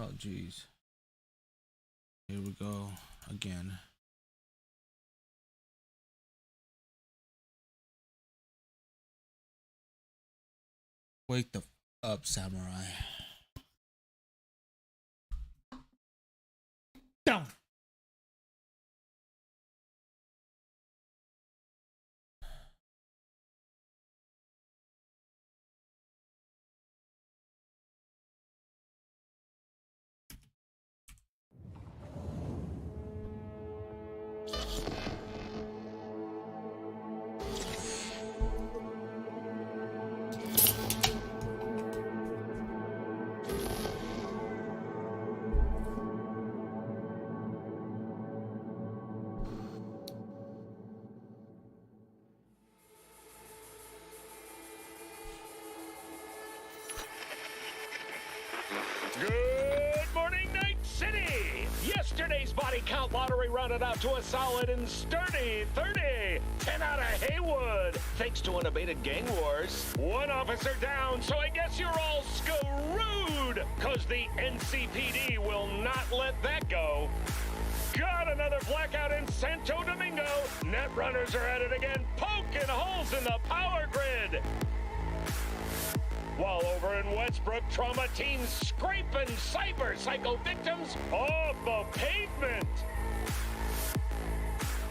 Oh, jeez. Here we go again. Wake the up, samurai. Down. Good morning, Night City! Yesterday's body count lottery rounded out to a solid and sturdy 30. 10 out of Haywood, thanks to unabated gang wars. One officer down, so I guess you're all screwed, cause the NCPD will not let that go. Got another blackout in Santo Domingo. Net runners are at it again, poking holes in the power grid. While over in Westbrook, trauma teams scraping cyber psycho victims off the pavement.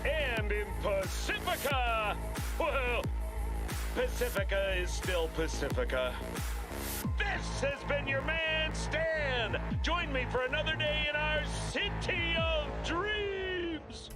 And in Pacifica, well, Pacifica is still Pacifica. This has been your man, Stan. Join me for another day in our city of dreams.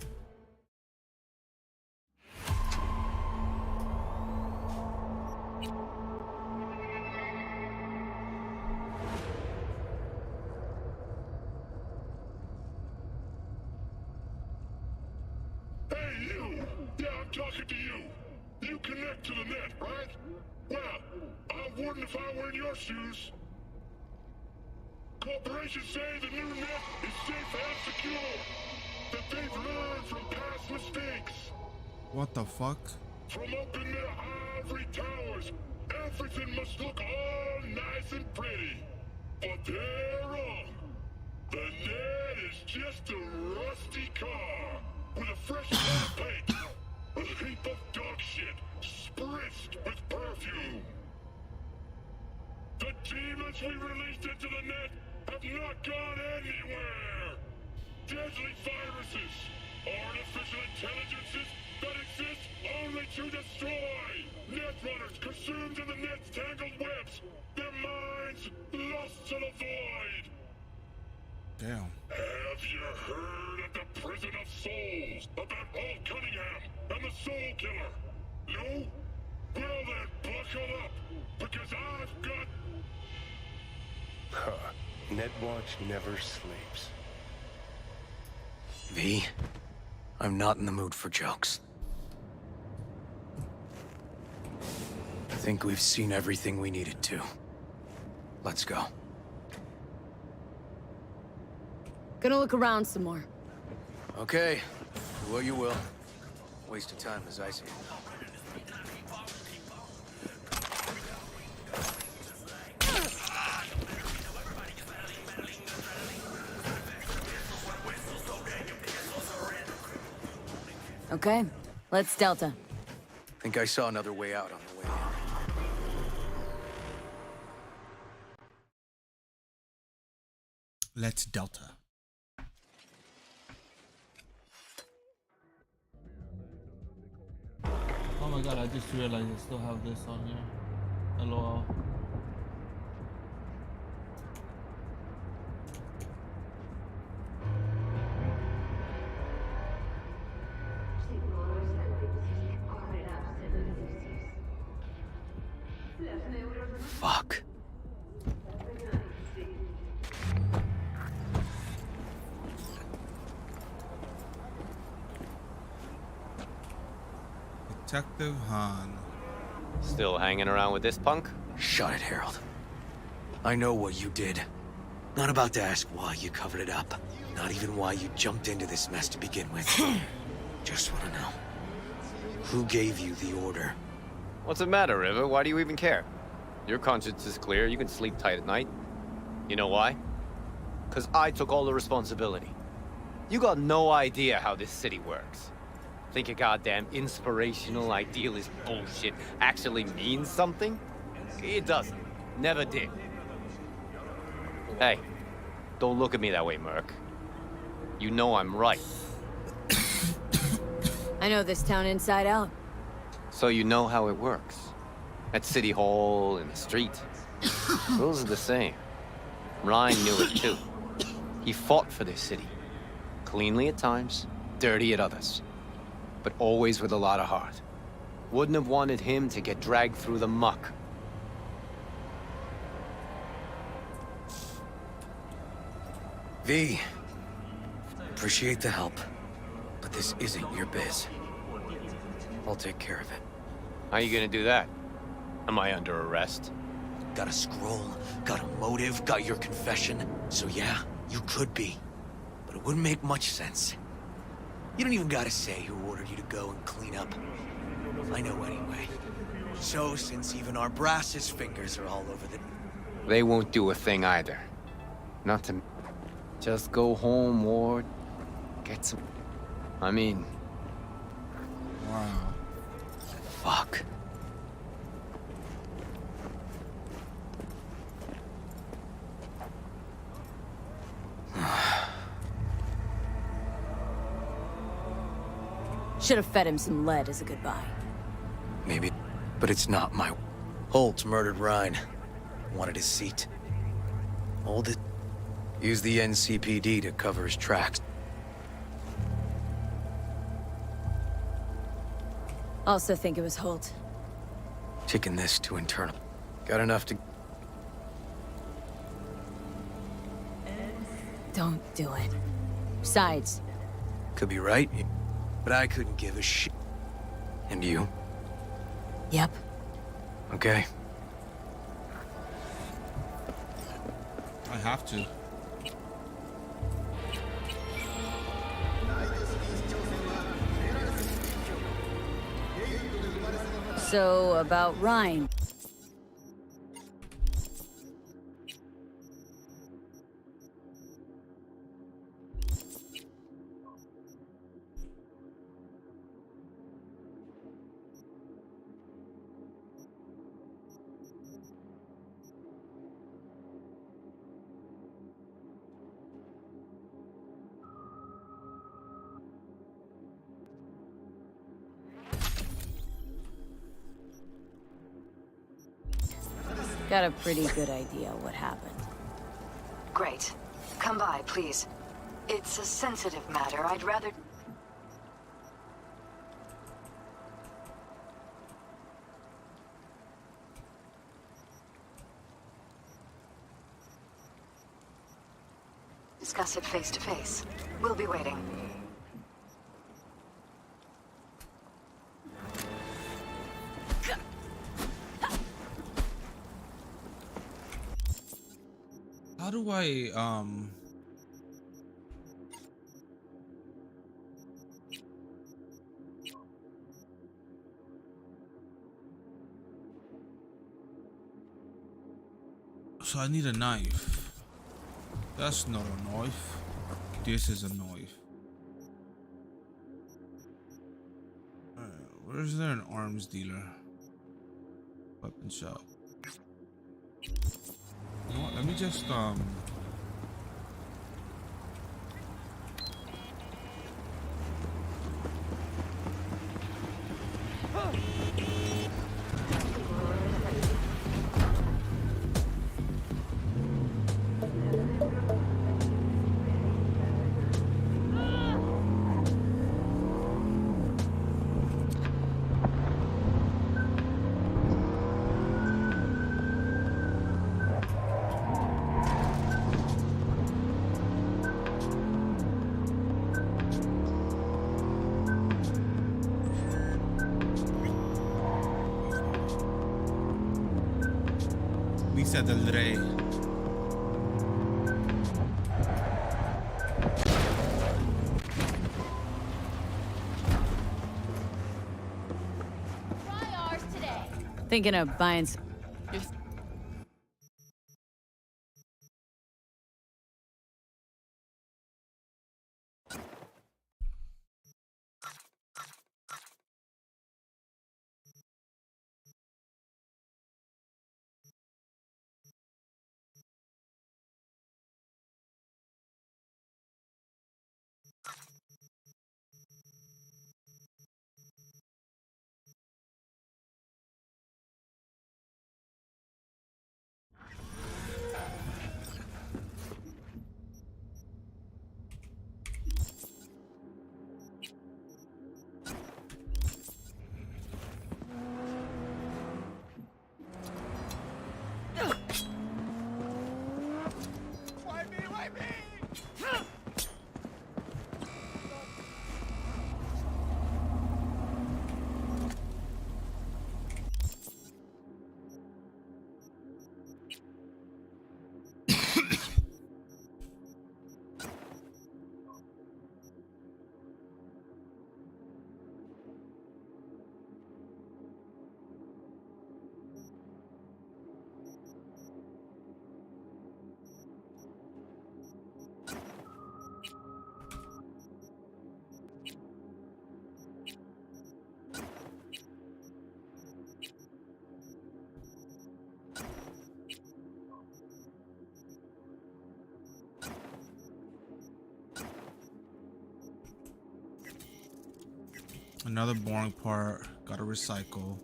Talking to you. You connect to the net, right? Well, I wouldn't if I were in your shoes. Corporations say the new net is safe and secure. That they've learned from past mistakes. What the fuck? From up in their ivory towers, everything must look all nice and pretty. But they're wrong. The net is just a rusty car with a fresh coat of paint. A heap of dog shit, spritzed with perfume. The demons we released into the net have not gone anywhere. Deadly viruses, artificial intelligences that exist only to destroy. Netrunners consumed in the net's tangled webs, their minds lost to the void. Damn. Have you heard of the Prison of Souls about Paul Cunningham and the Soul Killer? No? Well then, buckle up, because I've got... Netwatch never sleeps. V, I'm not in the mood for jokes. I think we've seen everything we needed to. Let's go. Gonna look around some more. Okay, do what you will. Waste of time as I see it. Okay, let's Delta. Think I saw another way out on the way in. Let's Delta. Oh my god, I just realized I still have this on here. LOL. Fuck. Detective Han. Still hanging around with this punk? Shut it, Harold. I know what you did. Not about to ask why you covered it up. Not even why you jumped into this mess to begin with. Just want to know. Who gave you the order? What's the matter, River? Why do you even care? Your conscience is clear. You can sleep tight at night. You know why? Because I took all the responsibility. You got no idea how this city works. Think a goddamn inspirational, idealist bullshit actually means something? It doesn't. Never did. Hey, don't look at me that way, Merc. You know I'm right. I know this town inside out. So you know how it works. At City Hall, in the street. Rules are the same. Ryan knew it too. He fought for this city. Cleanly at times, dirty at others. But always with a lot of heart. Wouldn't have wanted him to get dragged through the muck. V, appreciate the help, but this isn't your biz. I'll take care of it. How you gonna do that? Am I under arrest? Got a scroll, got a motive, got your confession. So yeah, you could be. But it wouldn't make much sense. You don't even gotta say who ordered you to go and clean up. I know anyway. So, since even our brass's fingers are all over the... They won't do a thing either. Not to... Just go home, Ward. Get some... I mean... Wow. Fuck. Should have fed him some lead as a goodbye. Maybe, but it's not my... Holt murdered Ryan. Wanted his seat. Hold it. Use the NCPD to cover his tracks. Also think it was Holt. Taking this to internal. Got enough to... Don't do it. Besides, Could be right, but I couldn't give a shit. And you? yep. Okay. I have to. So, about Ryan. Got a pretty good idea what happened. Great. Come by, please. It's a sensitive matter. I'd rather... discuss it face to face. We'll be waiting. How do I so I need a knife. That's not a knife. This is a knife. Where is there an arms dealer? Weapon shop. You know what, let me just Visa del Rey. Thinking of buying some... Another boring part. Gotta recycle.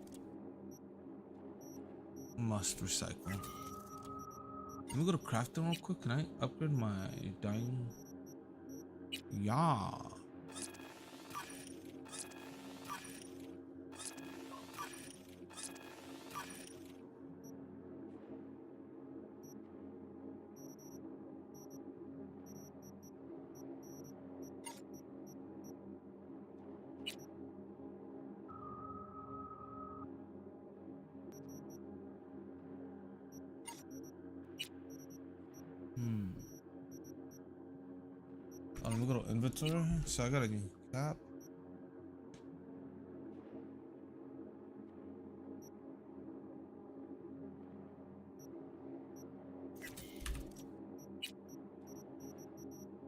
Must recycle. Let me go to crafting real quick. Can I upgrade my dying? Yeah. Oh, let me go to inventory. So I gotta get cap.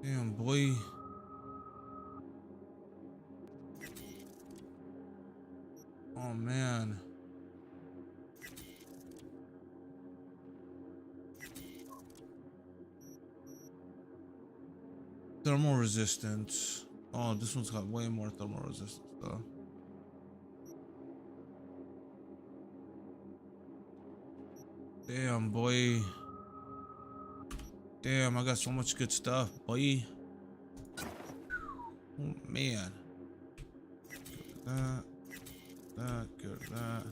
Damn, boy. Oh, man. Thermal resistance. Oh, this one's got way more thermal resistance though. Damn, boy. Damn, I got so much good stuff, boy. Oh, man. Get rid of that. Get rid of that.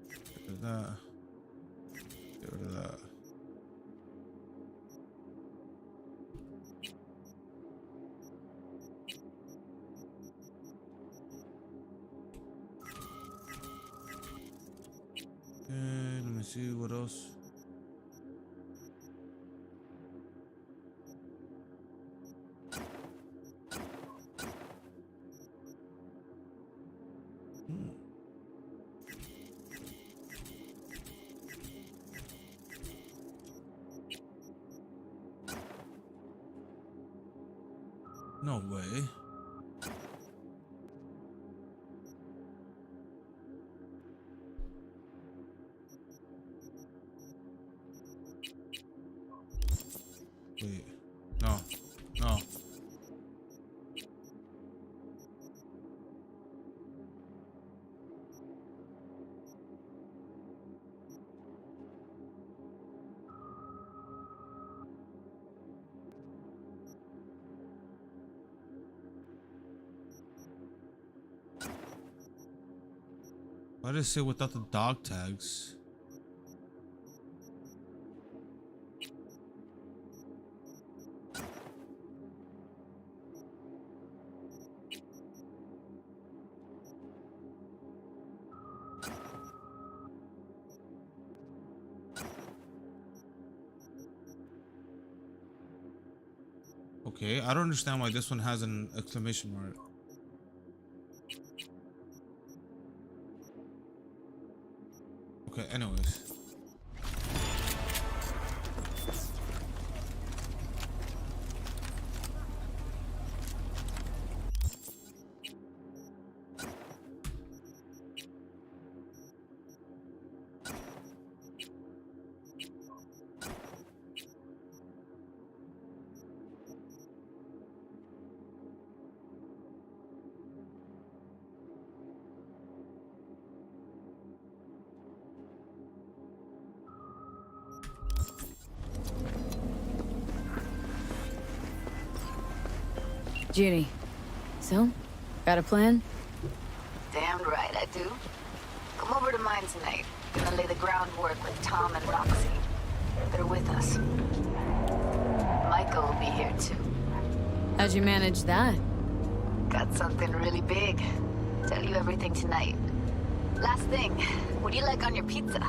Get rid of that. Get rid of that. Okay, let me see what else. No way. Wait. No. No. Why did it say without the dog tags? Okay, I don't understand why this one has an exclamation mark. Okay, anyways. Judy. So, got a plan? Damn right I do. Come over to mine tonight. Gonna lay the groundwork with Tom and Roxy. They're with us. Michael will be here too. How'd you manage that? Got something really big. Tell you everything tonight. Last thing, what do you like on your pizza?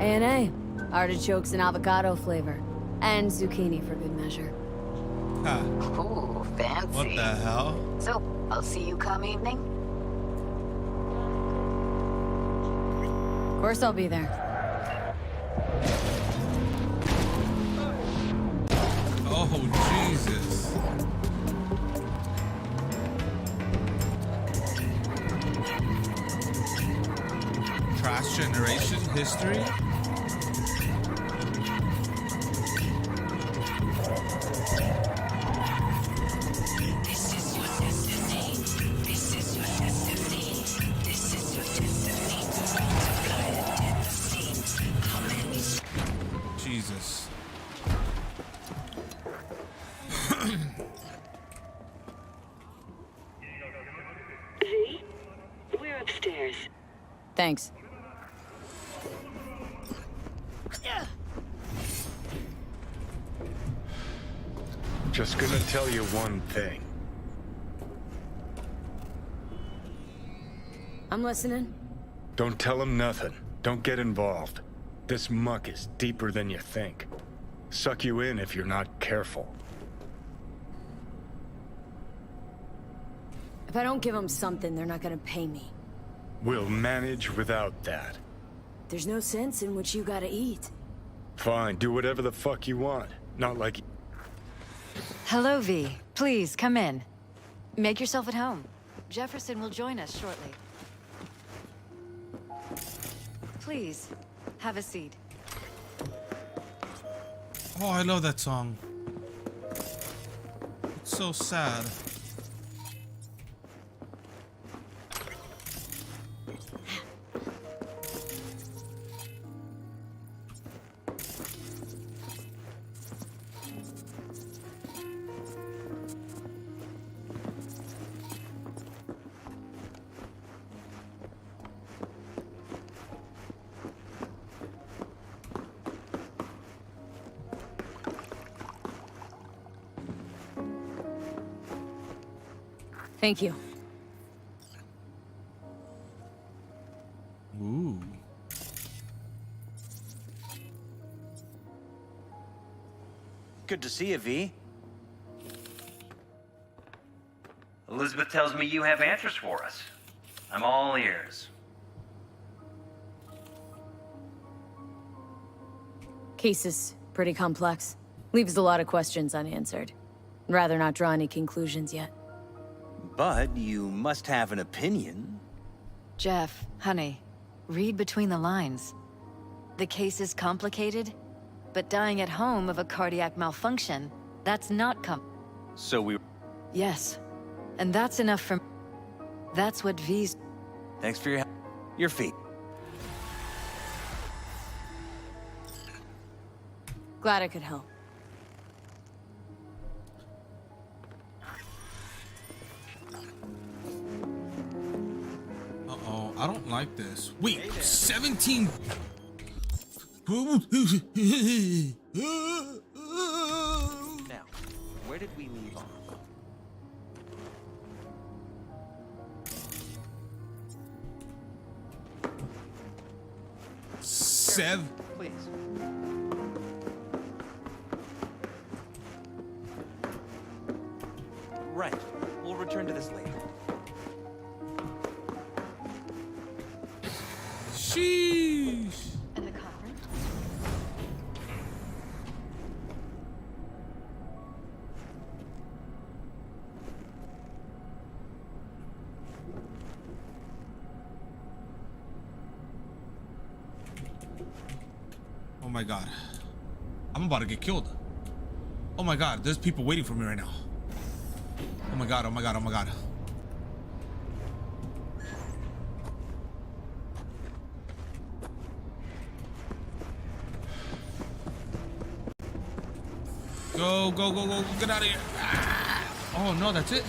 A&A. Artichokes and avocado flavor. And zucchini for good measure. Huh. Ooh, fancy. What the hell? So, I'll see you come evening? Of course I'll be there. Oh, Jesus. Trash generation history? This is your Thanks. Just gonna tell you one thing. I'm listening. Don't tell him nothing. Don't get involved. This muck is deeper than you think. Suck you in if you're not careful. If I don't give them something, they're not gonna pay me. We'll manage without that. There's no sense in what you gotta eat. Fine, do whatever the fuck you want. Not like... Hello, V. Please, come in. Make yourself at home. Jefferson will join us shortly. Please, have a seat. Oh, I love that song. It's so sad. Thank you. Ooh. Good to see you, V. Elizabeth tells me you have answers for us. I'm all ears. Case is pretty complex. Leaves a lot of questions unanswered. Rather not draw any conclusions yet. But you must have an opinion. Jeff, honey, read between the lines. The case is complicated, but dying at home of a cardiac malfunction, that's not So we... Yes. And that's enough for... That's what V's... Thanks for your feet. Glad I could help. Uh-oh, I don't like this. Wait, 17... Now, where did we leave off? Please. Right. We'll return to this later. Sheesh. And the conference? Oh my god. I'm about to get killed. Oh my god, there's people waiting for me right now. Oh my god, oh my god, oh my god. Go, go, go, go, get out of here. Ah. Oh no, that's it.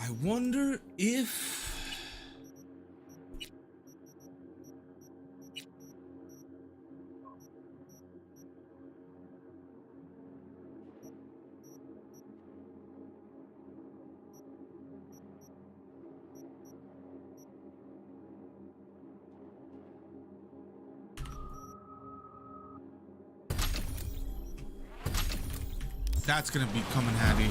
I wonder if... That's gonna be coming handy.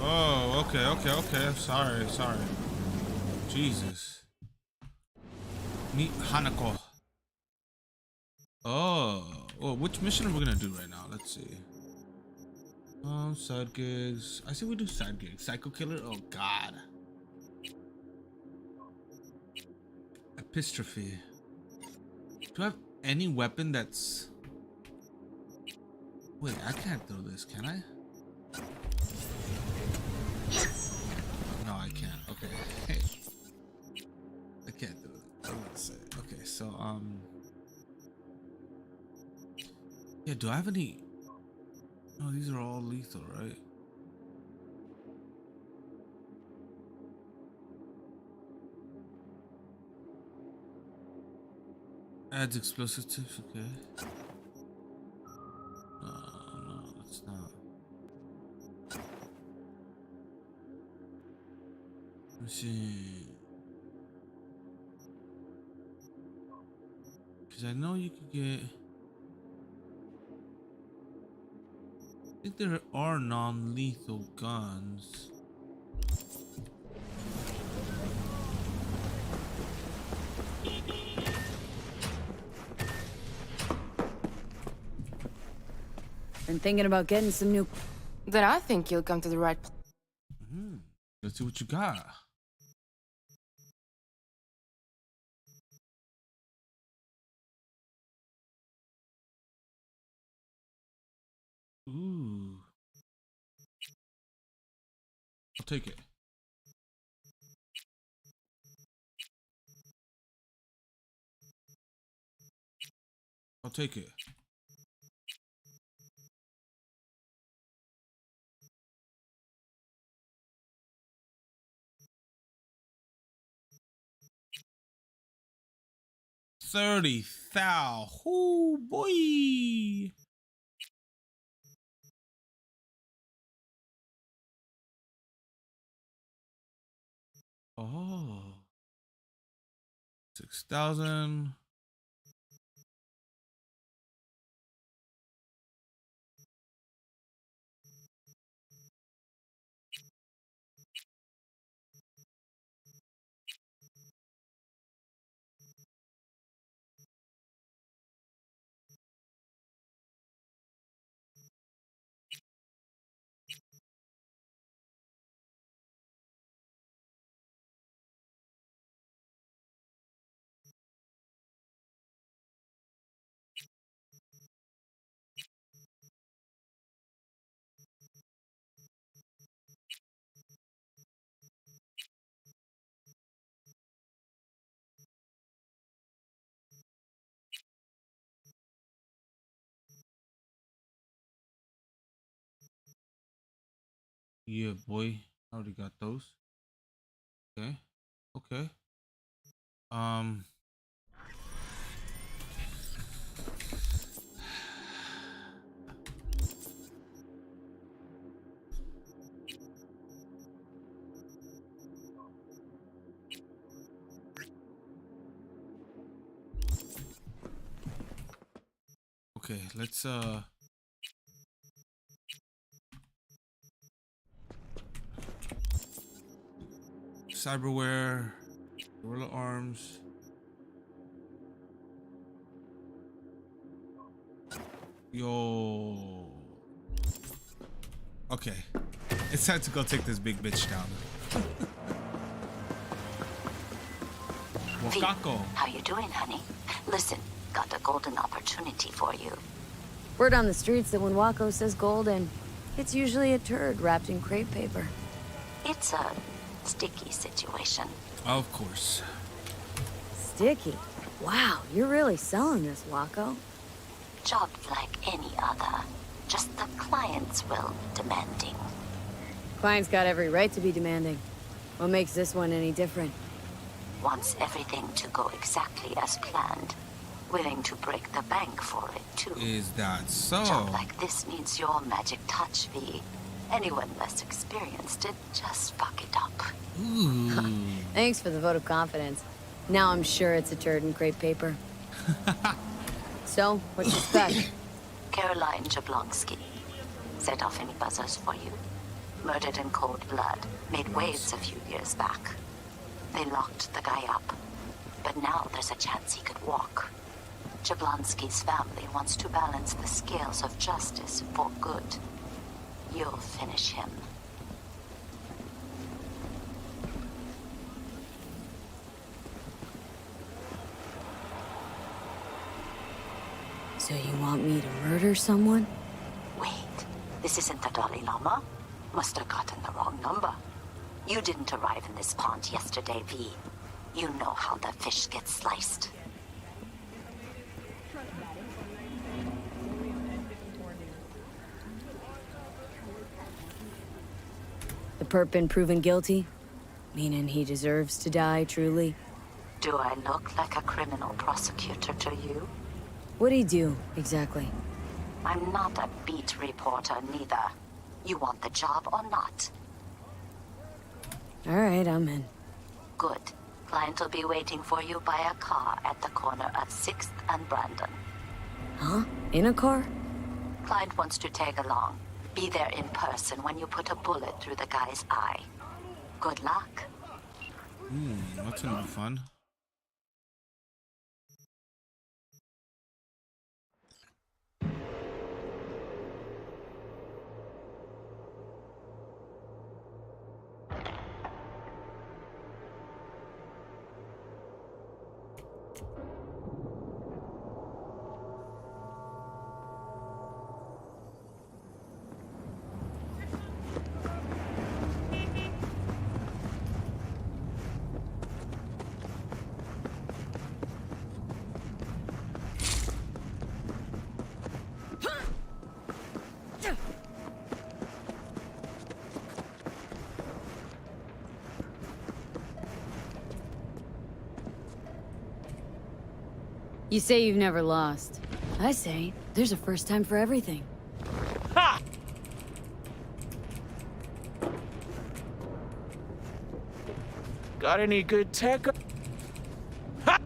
Oh, okay. Sorry. Jesus. Meet Hanako. Oh, well, which mission are we gonna do right now? Let's see. Side gigs. I say we do side gigs. Psycho killer. Oh God. Epistrophe. Do I have any weapon that's... Wait, I can't throw this, can I? so yeah, do I have any? Oh, these are all lethal, right? Adds explosive tips, okay. No, that's not. Let's see. Because I know you could get. I think there are non-lethal guns. Been thinking about getting some new. Then I think you'll come to the right place. Let's see what you got. Ooh. I'll take it. I'll take it. $30,000. Oh boy. Oh. 6,000. Yeah, boy. I already got those. Okay. Okay. Okay, let's cyberware, gorilla arms. Yo. Okay. It's time to go take this big bitch down. Wakako. How you doing, honey? Listen, got a golden opportunity for you. Word on the streets that when Wako says golden, it's usually a turd wrapped in crepe paper. It's a sticky situation. Of course. Sticky? Wow, you're really selling this, Wako. Job like any other. Just the client's will demanding. Client's got every right to be demanding. What makes this one any different? Wants everything to go exactly as planned. Willing to break the bank for it, too. Is that so? Job like this needs your magic touch, V. Anyone less experienced, it just fuck it up. Ooh. Thanks for the vote of confidence. Now I'm sure it's a turd in crepe paper. So, what you expect? Caroline Jablonski. Set off any buzzers for you. Murdered in cold blood. Made waves a few years back. They locked the guy up. But now there's a chance he could walk. Jablonski's family wants to balance the scales of justice for good. You'll finish him. So you want me to murder someone? Wait, this isn't the Dalai Lama? Must have gotten the wrong number. You didn't arrive in this pond yesterday, V. You know how the fish gets sliced. The perp been proven guilty? Meaning he deserves to die, truly? Do I look like a criminal prosecutor to you? What'd he do, exactly? I'm not a beat reporter, neither. You want the job or not? All right, I'm in. Good. Client will be waiting for you by a car at the corner of 6th and Brandon. Huh? In a car? Client wants to tag along. Be there in person when you put a bullet through the guy's eye. Good luck. That's gonna be fun. You say you've never lost. I say, there's a first time for everything. Ha! Got any good tech? Ha!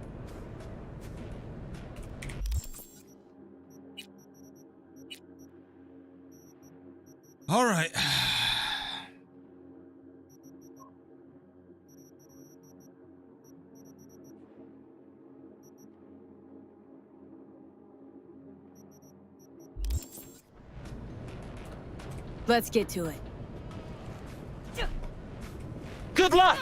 All right. Let's get to it. Good luck!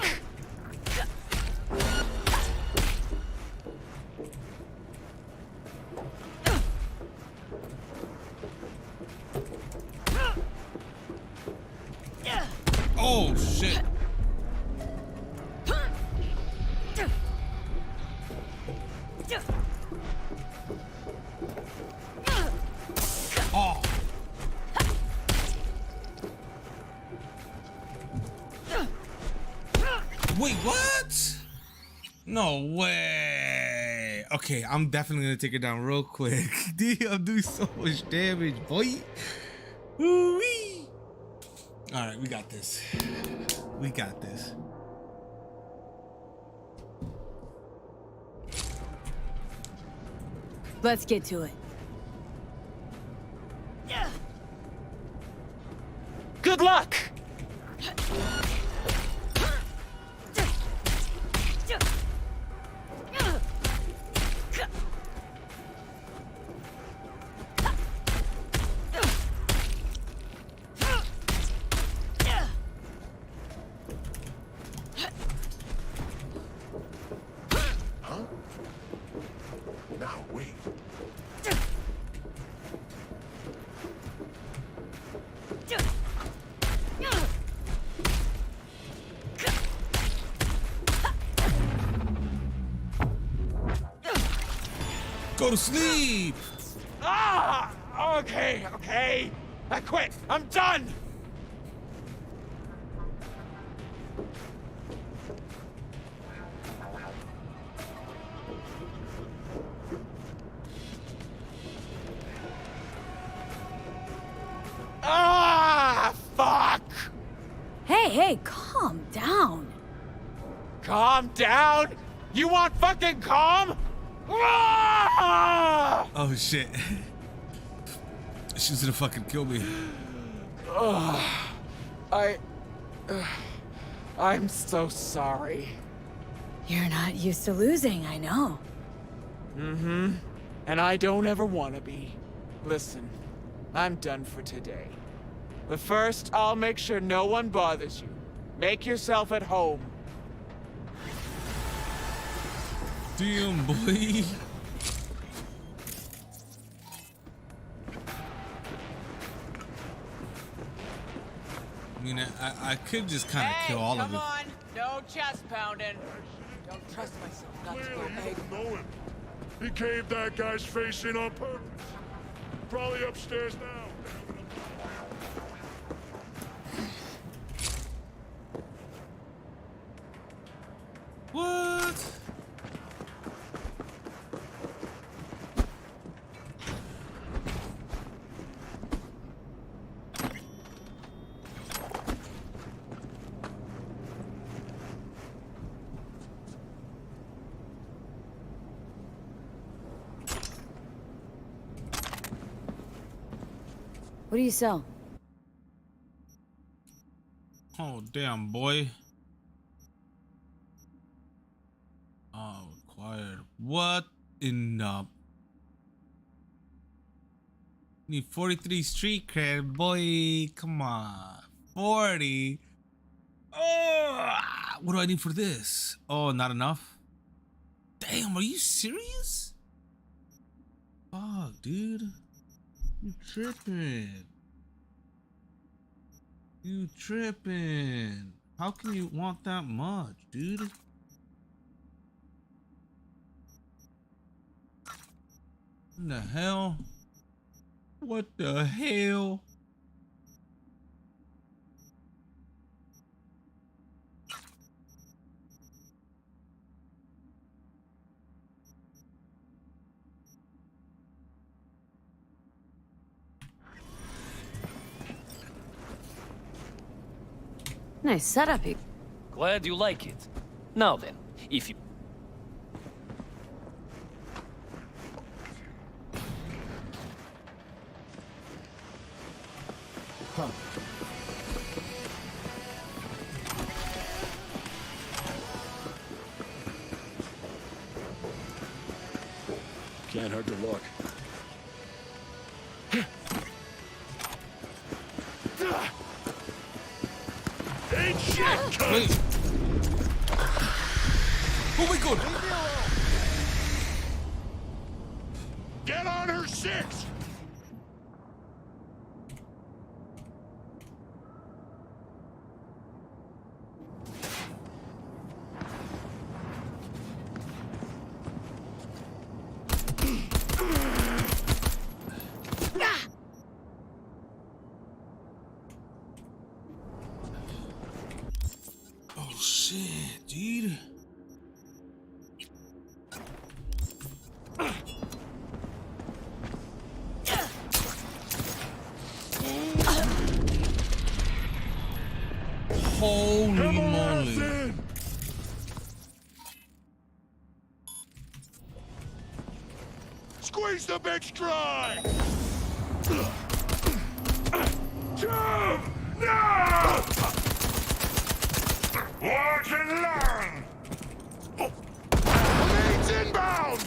Oh shit. Oh. Wait, what? No way. Okay, I'm definitely gonna take it down real quick. I'm doing so much damage, boy. Woo-wee. All right, we got this. We got this. Let's get to it. Good luck! Now wait. Go to sleep. Ah! Okay. I quit. I'm done! Ah! Fuck! Hey, calm down. Calm down? You want fucking calm? Ah! Oh shit. She's gonna fucking kill me. I'm so sorry. You're not used to losing, I know. Mm-hmm. And I don't ever want to be. Listen, I'm done for today. But first, I'll make sure no one bothers you. Make yourself at home. Damn, boy. I mean, I could just kind of kill all of it. Come on, no chest pounding. Don't trust myself not to go Clearly you egg. don't know him. He caved that guy's face in on purpose. Probably upstairs now. What do you sell? Oh, damn, boy. Oh, required. What in the... Need 43 street cred, boy. Come on. 40. Oh, what do I need for this? Oh, not enough? Damn, are you serious? Fuck, dude. You tripping. You tripping. How can you want that much, dude? What the hell? What the hell? Nice setup here. Glad you like it. Now then, if you... Can't hurt to look. Ain't shit, cunt! Oh my god! Get on her 6! Oh shit, dude. Holy moly. Squeeze the big stride! Jump! No! Watch and learn! Leads inbound!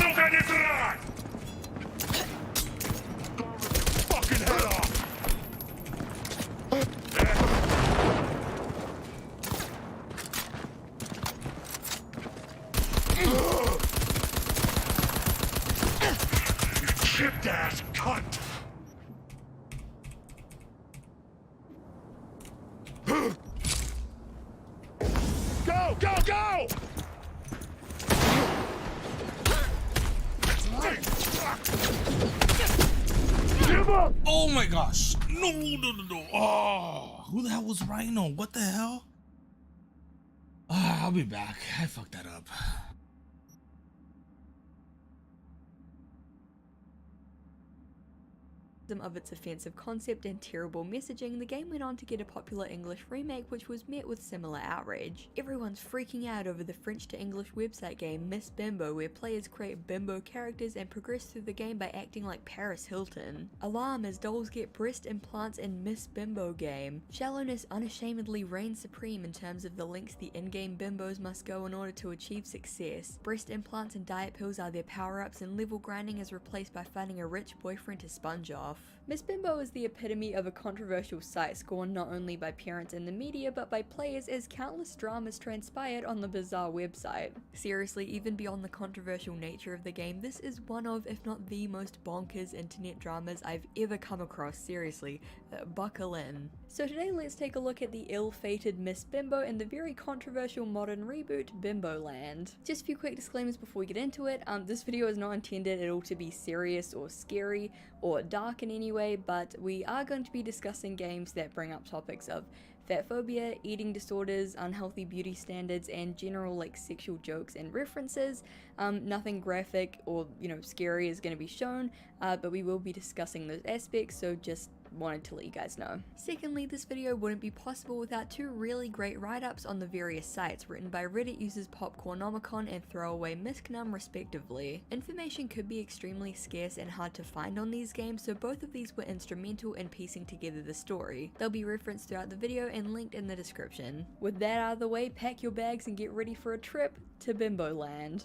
Ну-ка, не срать! Fucking head off! Chipped ass cunt! Go, go, go! Give up! Oh my gosh. No, no, no, no. Oh, who the hell was Rhino? What the hell? I'll be back. I fucked that up. Of its offensive concept and terrible messaging, the game went on to get a popular English remake which was met with similar outrage. Everyone's freaking out over the French to English website game Miss Bimbo, where players create bimbo characters and progress through the game by acting like Paris Hilton. Alarm as dolls get breast implants in Miss Bimbo game. Shallowness unashamedly reigns supreme in terms of the lengths the in-game bimbos must go in order to achieve success. Breast implants and diet pills are their power-ups, and level grinding is replaced by finding a rich boyfriend to sponge off. Miss Bimbo is the epitome of a controversial site scorned not only by parents and the media but by players, as countless dramas transpired on the bizarre website. Seriously, even beyond the controversial nature of the game, this is one of, if not the most bonkers internet dramas I've ever come across. Seriously, buckle in. So today let's take a look at the ill-fated Miss Bimbo and the very controversial modern reboot Bimbo Land. Just a few quick disclaimers before we get into it. This video is not intended at all to be serious or scary or dark in any way, but we are going to be discussing games that bring up topics of fatphobia, eating disorders, unhealthy beauty standards, and general like sexual jokes and references. Nothing graphic or scary is going to be shown, but we will be discussing those aspects, so just wanted to let you guys know. Secondly, this video wouldn't be possible without two really great write-ups on the various sites written by Reddit users Popcornomicon and Throwaway Misknum respectively. Information could be extremely scarce and hard to find on these games, so both of these were instrumental in piecing together the story. They'll be referenced throughout the video and linked in the description. With that out of the way, pack your bags and get ready for a trip to Bimbo Land.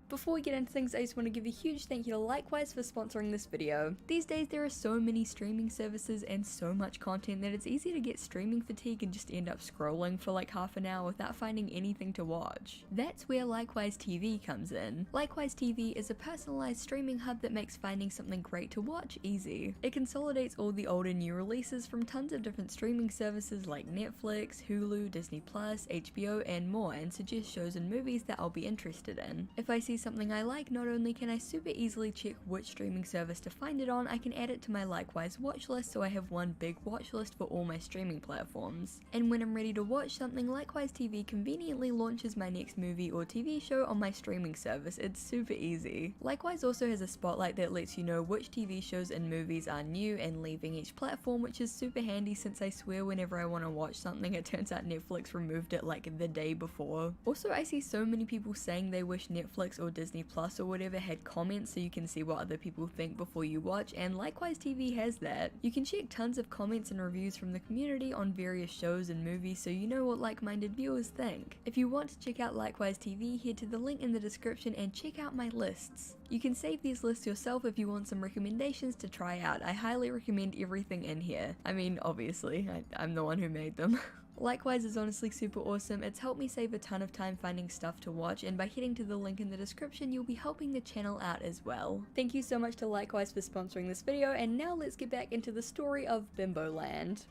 Before we get into things, I just want to give a huge thank you to Likewise for sponsoring this video. These days there are so many streaming services and so much content that it's easy to get streaming fatigue and just end up scrolling for like half an hour without finding anything to watch. That's where Likewise TV comes in. Likewise TV is a personalized streaming hub that makes finding something great to watch easy. It consolidates all the old and new releases from tons of different streaming services like Netflix, Hulu, Disney+, HBO, and more, and suggests shows and movies that I'll be interested in. If I see something I like, not only can I super easily check which streaming service to find it on, I can add it to my Likewise watch list, so I have one big watch list for all my streaming platforms. And when I'm ready to watch something, Likewise TV conveniently launches my next movie or TV show on my streaming service. It's super easy. Likewise also has a spotlight that lets you know which TV shows and movies are new and leaving each platform, which is super handy since I swear whenever I want to watch something, it turns out Netflix removed it like the day before. Also, I see so many people saying they wish Netflix or Disney Plus or whatever had comments so you can see what other people think before you watch, and Likewise TV has that. You can check tons of comments and reviews from the community on various shows and movies so you know what like-minded viewers think. If you want to check out Likewise TV, head to the link in the description and check out my lists. You can save these lists yourself if you want some recommendations to try out. I highly recommend everything in here. I mean, obviously, I'm the one who made them. Likewise is honestly super awesome. It's helped me save a ton of time finding stuff to watch, and by heading to the link in the description you'll be helping the channel out as well. Thank you so much to Likewise for sponsoring this video, and now let's get back into the story of Bimbo Land.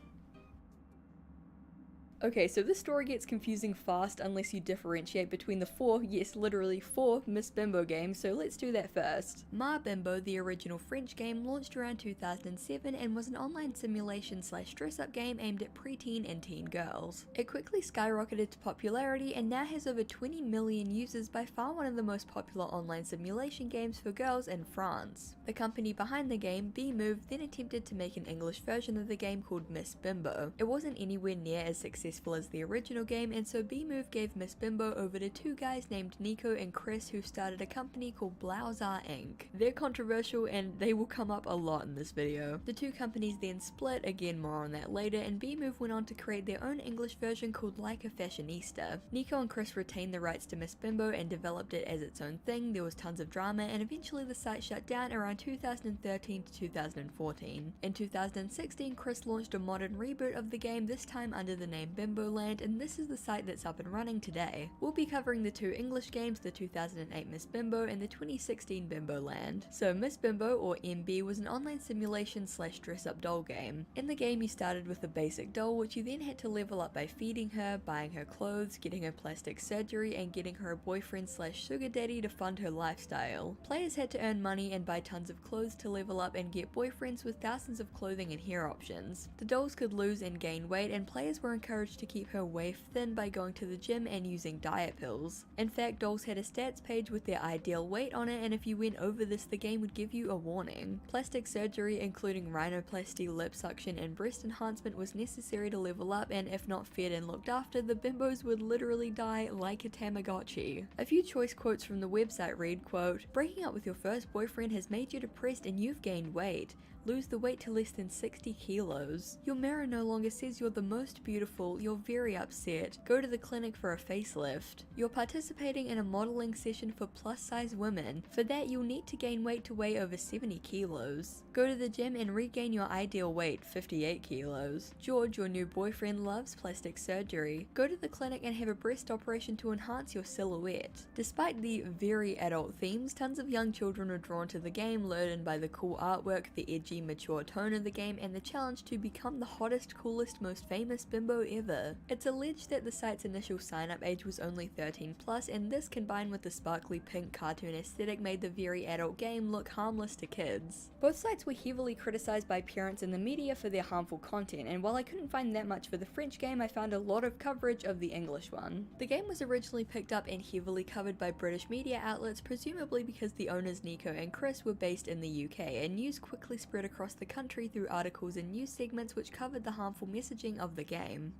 Okay, so this story gets confusing fast unless you differentiate between the four, yes literally four, Miss Bimbo games, so let's do that first. Ma Bimbo, the original French game, launched around 2007 and was an online simulation / dress-up game aimed at preteen and teen girls. It quickly skyrocketed to popularity and now has over 20 million users, by far one of the most popular online simulation games for girls in France. The company behind the game, B-Move, then attempted to make an English version of the game called Miss Bimbo. It wasn't anywhere near as successful as the original game, and so B-Move gave Miss Bimbo over to two guys named Nico and Chris who started a company called Blauzer Inc. They're controversial and they will come up a lot in this video. The two companies then split, again more on that later, and B-Move went on to create their own English version called Like a Fashionista. Nico and Chris retained the rights to Miss Bimbo and developed it as its own thing. There was tons of drama and eventually the site shut down around 2013 to 2014. In 2016, Chris launched a modern reboot of the game, this time under the name Bimbo Land, and this is the site that's up and running today. We'll be covering the two English games, the 2008 Miss Bimbo and the 2016 Bimbo Land. So Miss Bimbo, or MB, was an online simulation / dress-up doll game. In the game you started with a basic doll, which you then had to level up by feeding her, buying her clothes, getting her plastic surgery, and getting her a boyfriend / sugar daddy to fund her lifestyle. Players had to earn money and buy tons of clothes to level up and get boyfriends with thousands of clothing and hair options. The dolls could lose and gain weight, and players were encouraged to keep her waif thin by going to the gym and using diet pills. In fact, dolls had a stats page with their ideal weight on it, and if you went over this the game would give you a warning. Plastic surgery including rhinoplasty, lip suction, and breast enhancement was necessary to level up, and if not fed and looked after, the bimbos would literally die like a Tamagotchi. A few choice quotes from the website read, quote, "Breaking up with your first boyfriend has made you depressed and you've gained weight. Lose the weight to less than 60 kilos. Your mirror no longer says you're the most beautiful, you're very upset. Go to the clinic for a facelift. You're participating in a modeling session for plus size women. For that you'll need to gain weight to weigh over 70 kilos. Go to the gym and regain your ideal weight, 58 kilos. George, your new boyfriend, loves plastic surgery. Go to the clinic and have a breast operation to enhance your silhouette." Despite the very adult themes, tons of young children were drawn to the game, lured in by the cool artwork, the edgy, mature tone of the game, and the challenge to become the hottest, coolest, most famous bimbo ever. It's alleged that the site's initial sign-up age was only 13+, and this combined with the sparkly pink cartoon aesthetic made the very adult game look harmless to kids. Both sites were heavily criticized by parents and the media for their harmful content, and while I couldn't find that much for the French game, I found a lot of coverage of the English one. The game was originally picked up and heavily covered by British media outlets, presumably because the owners Nico and Chris were based in the UK, and news quickly spread spread across the country through articles and news segments which covered the harmful messaging of the game.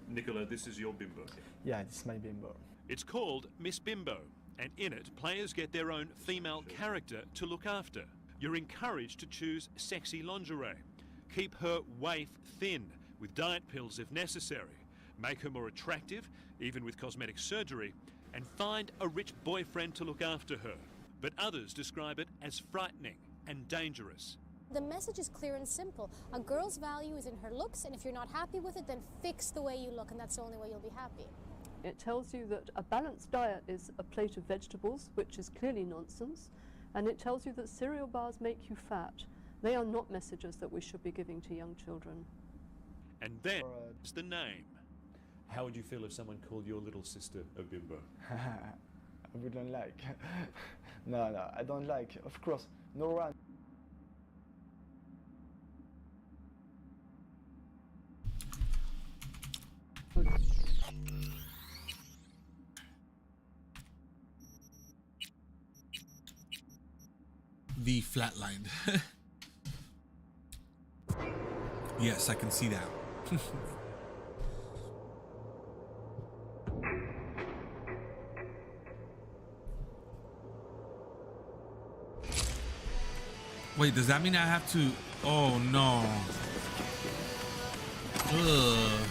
Nicola, this is your bimbo. Yeah, this is my bimbo. It's called Miss Bimbo, and in it, players get their own female character to look after. You're encouraged to choose sexy lingerie. Keep her waif thin, with diet pills if necessary. Make her more attractive, even with cosmetic surgery, and find a rich boyfriend to look after her. But others describe it as frightening and dangerous. The message is clear and simple. A girl's value is in her looks, and if you're not happy with it, then fix the way you look, and that's the only way you'll be happy. It tells you that a balanced diet is a plate of vegetables, which is clearly nonsense, and it tells you that cereal bars make you fat. They are not messages that we should be giving to young children. And then it's the name. How would you feel if someone called your little sister a bimbo? I wouldn't like. No, I don't like. Of course, no one. The flatlined. Yes, I can see that. Wait, does that mean I have to? Oh no. Ugh.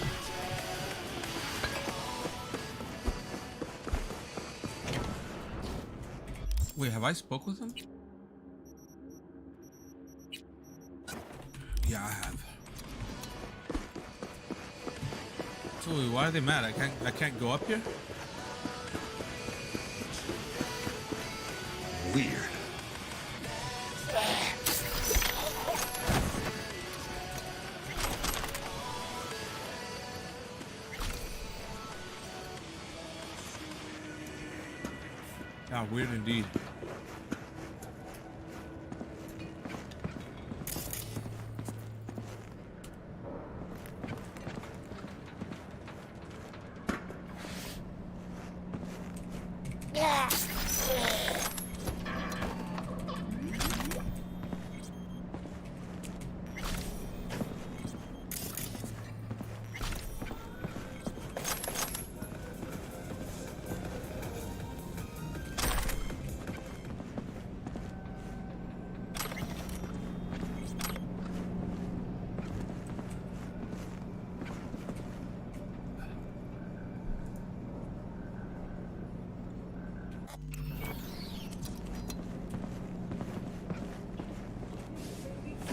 Wait, have I spoke with him? Yeah, I have. So why are they mad? I can't go up here? Weird. Yeah, weird indeed.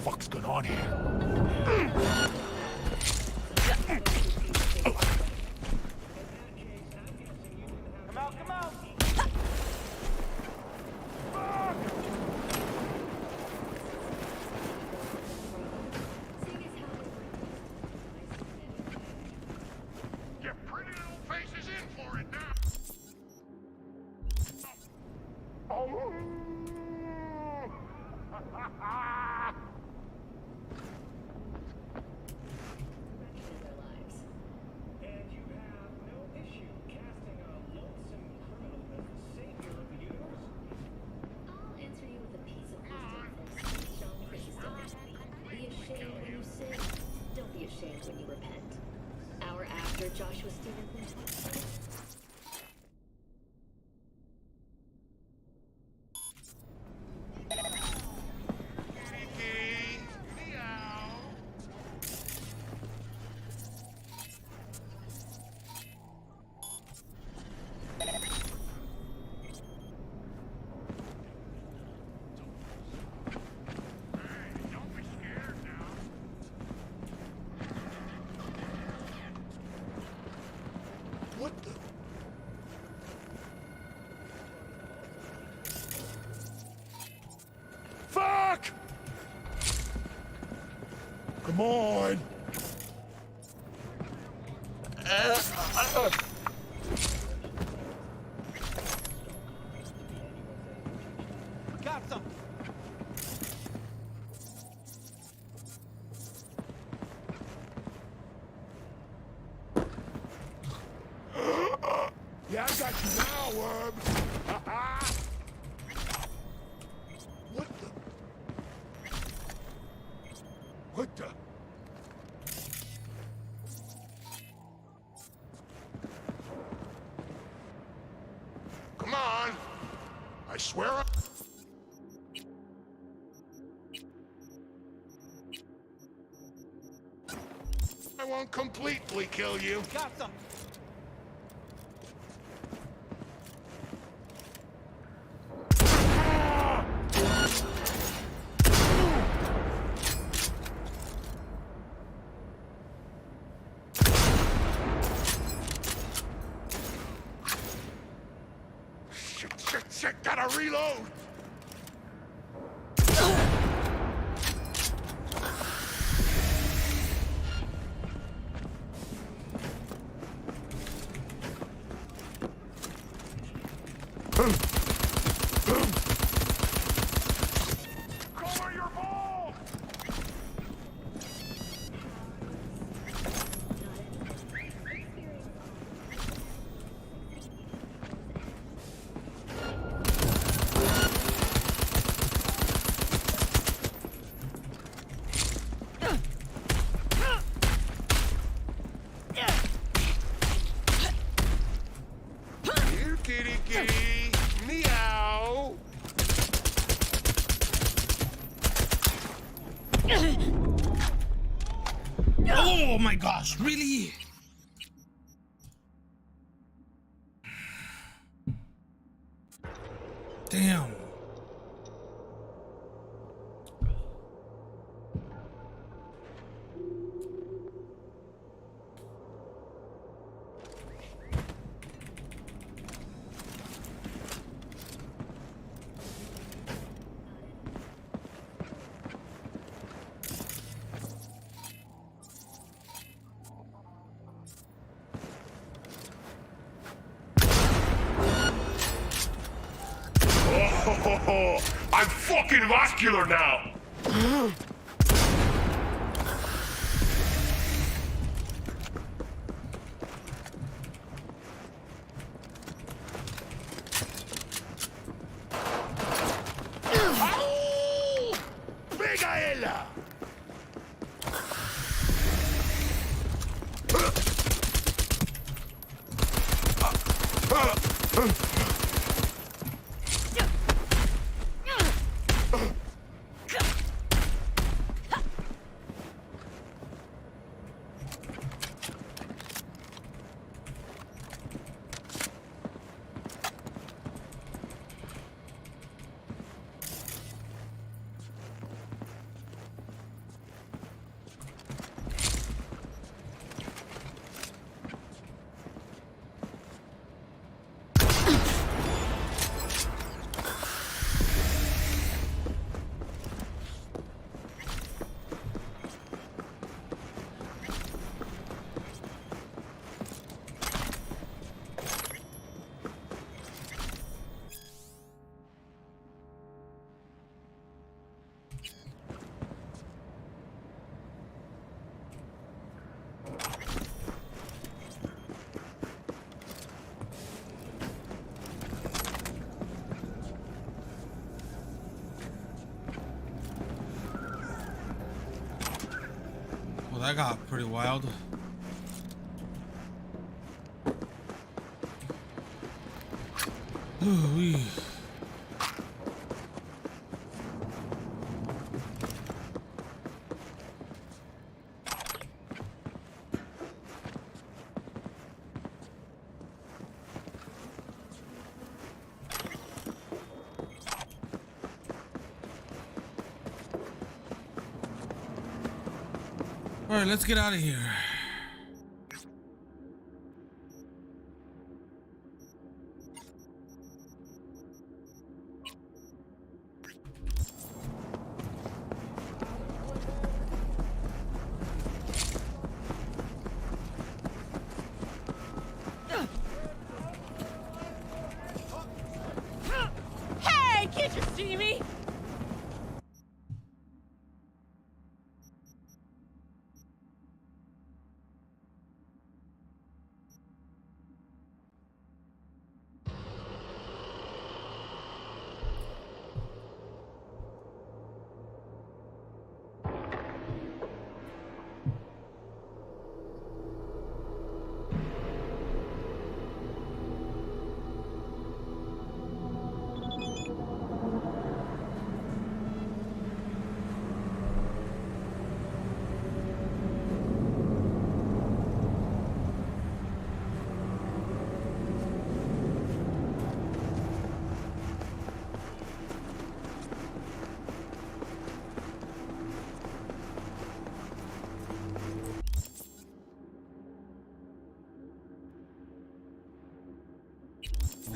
What's going on here? Come out, come out! Your pretty little face is in for it now. Don't be ashamed when you repent. Hour after Joshua Stevenson. Fuck! Come on! We got some. Yeah, I got you now, worm! What the? won't completely kill you. Got them. Shit, gotta reload! Cover your ball! Here, kitty, kitty. Meow. Oh my gosh, really? Damn. Oh, I'm fucking vascular now! Au! Michaela! Well, that got pretty wild. Ooh-wee. All right, let's get out of here. Hey, can't you see me?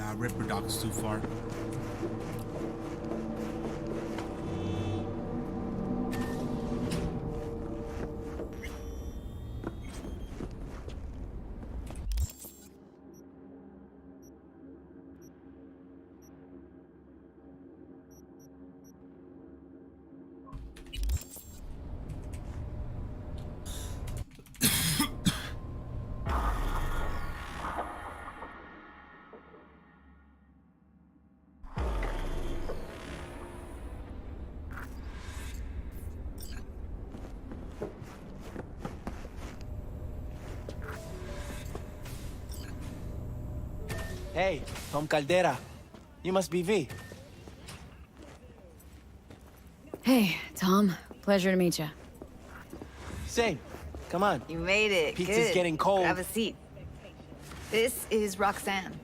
Nah, Ripper Doc's too far. Hey, Tom Caldera. You must be V. Hey, Tom. Pleasure to meet you. Same. Come on. You made it. Pizza's Good. getting cold. Grab a seat. This is Roxanne.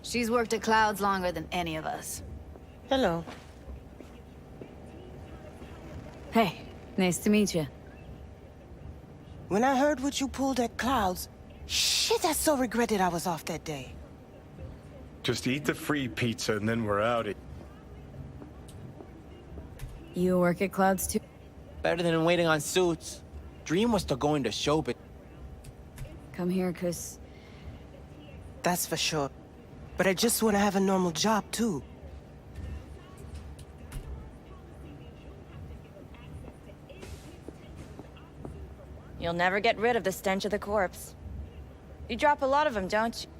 She's worked at Clouds longer than any of us. Hello. Hey, nice to meet you. When I heard what you pulled at Clouds, shit, I so regretted I was off that day. Just eat the free pizza and then we're out. You work at Clouds too? Better than waiting on suits. Dream was to go into showbiz. Come here, 'cause... That's for sure. But I just want to have a normal job, too. You'll never get rid of the stench of the corpse. You drop a lot of them, don't you?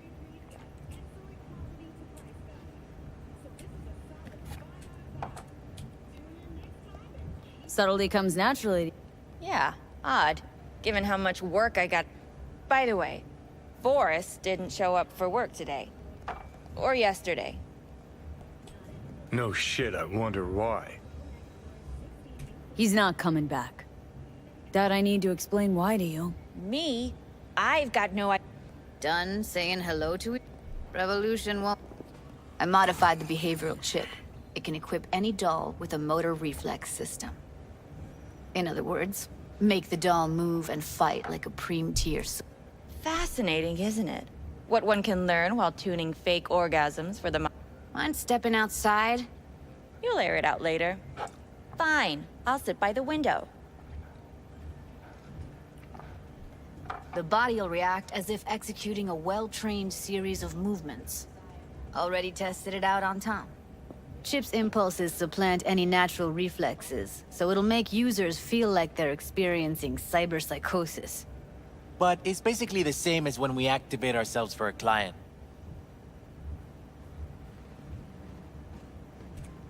Subtlety comes naturally. Yeah, odd, given how much work I got. By the way, Forrest didn't show up for work today. Or yesterday. No shit, I wonder why. He's not coming back. Doubt I need to explain why to you. Me? I've got no idea. Done saying hello to it? Revolution won't... I modified the behavioral chip. It can equip any doll with a motor reflex system. In other words, make the doll move and fight like a prime-tier. Fascinating, isn't it? What one can learn while tuning fake orgasms for the... Mind stepping outside? You'll air it out later. Fine, I'll sit by the window. The body will react as if executing a well-trained series of movements. Already tested it out on Tom. Chip's impulses supplant any natural reflexes, so it'll make users feel like they're experiencing cyberpsychosis. But it's basically the same as when we activate ourselves for a client.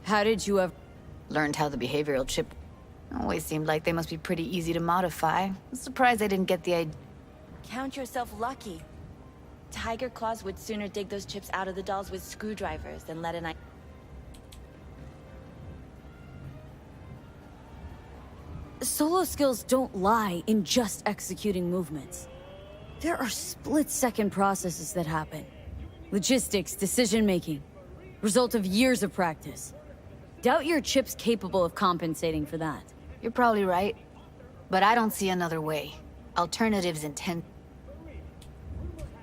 How did you ever... Learned how the behavioral chip... Always seemed like they must be pretty easy to modify. I'm surprised I didn't get the idea. Count yourself lucky. Tiger Claws would sooner dig those chips out of the dolls with screwdrivers than let an... Solo skills don't lie in just executing movements. There are split-second processes that happen. Logistics, decision-making. Result of years of practice. Doubt your chip's capable of compensating for that. You're probably right. But I don't see another way. Alternatives intend...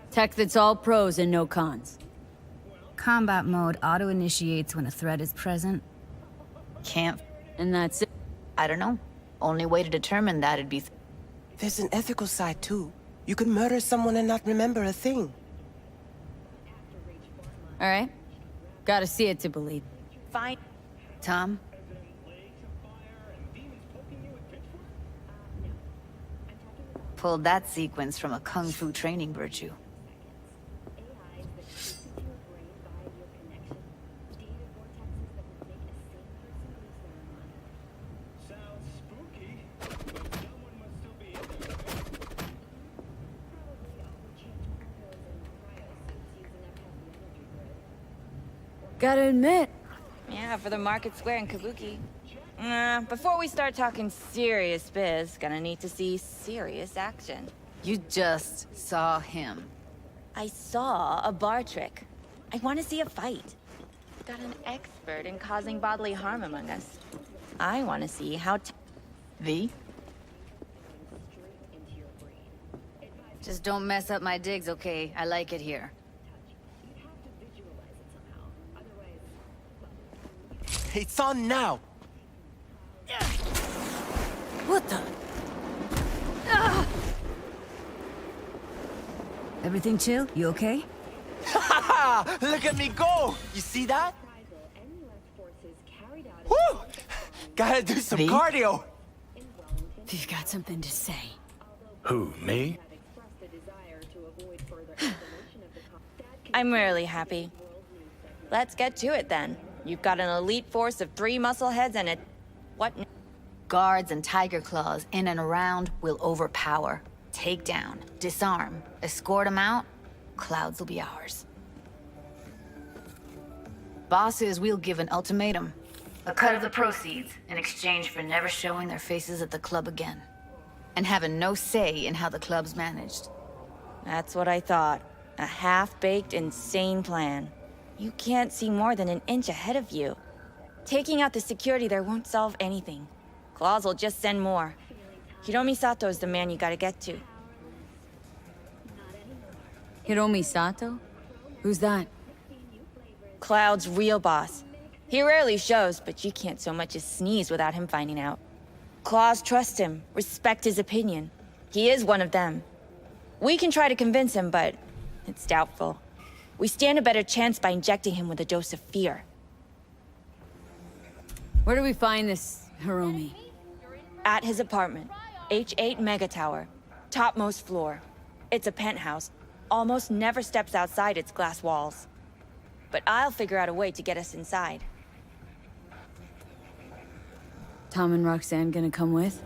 Tech that's all pros and no cons. Combat mode auto-initiates when a threat is present. Can't... And that's it. I don't know. Only way to determine that'd be... There's an ethical side, too. You can murder someone and not remember a thing. All right. Gotta see it to believe. Fine. Tom? Pulled that sequence from a kung fu training virtue. Gotta admit. Yeah, for the Market Square in Kabuki. Before we start talking serious biz, gonna need to see serious action. You just saw him. I saw a bar trick. I want to see a fight. Got an expert in causing bodily harm among us. I want to see how... V? Just don't mess up my digs, okay? I like it here. It's on now. What the? Everything chill? You okay? Look at me go! You see that? Woo! Gotta do some V? cardio. You've got something to say. Who, me? I'm rarely happy. Let's get to it then. You've got an elite force of 3 muscle heads and a... what? Guards and tiger claws in and around will overpower. Take down, disarm, escort them out. Clouds will be ours. Bosses, we'll give an ultimatum. A cut of the proceeds in exchange for never showing their faces at the club again. And having no say in how the club's managed. That's what I thought. A half-baked, insane plan. You can't see more than an inch ahead of you. Taking out the security there won't solve anything. Claws will just send more. Hiromi Sato is the man you gotta get to. Hiromi Sato? Who's that? Cloud's real boss. He rarely shows, but you can't so much as sneeze without him finding out. Claws trust him, respect his opinion. He is one of them. We can try to convince him, but it's doubtful. We stand a better chance by injecting him with a dose of fear. Where do we find this Hiromi? At his apartment, H8 Mega Tower, topmost floor. It's a penthouse, almost never steps outside its glass walls. But I'll figure out a way to get us inside. Tom and Roxanne gonna come with?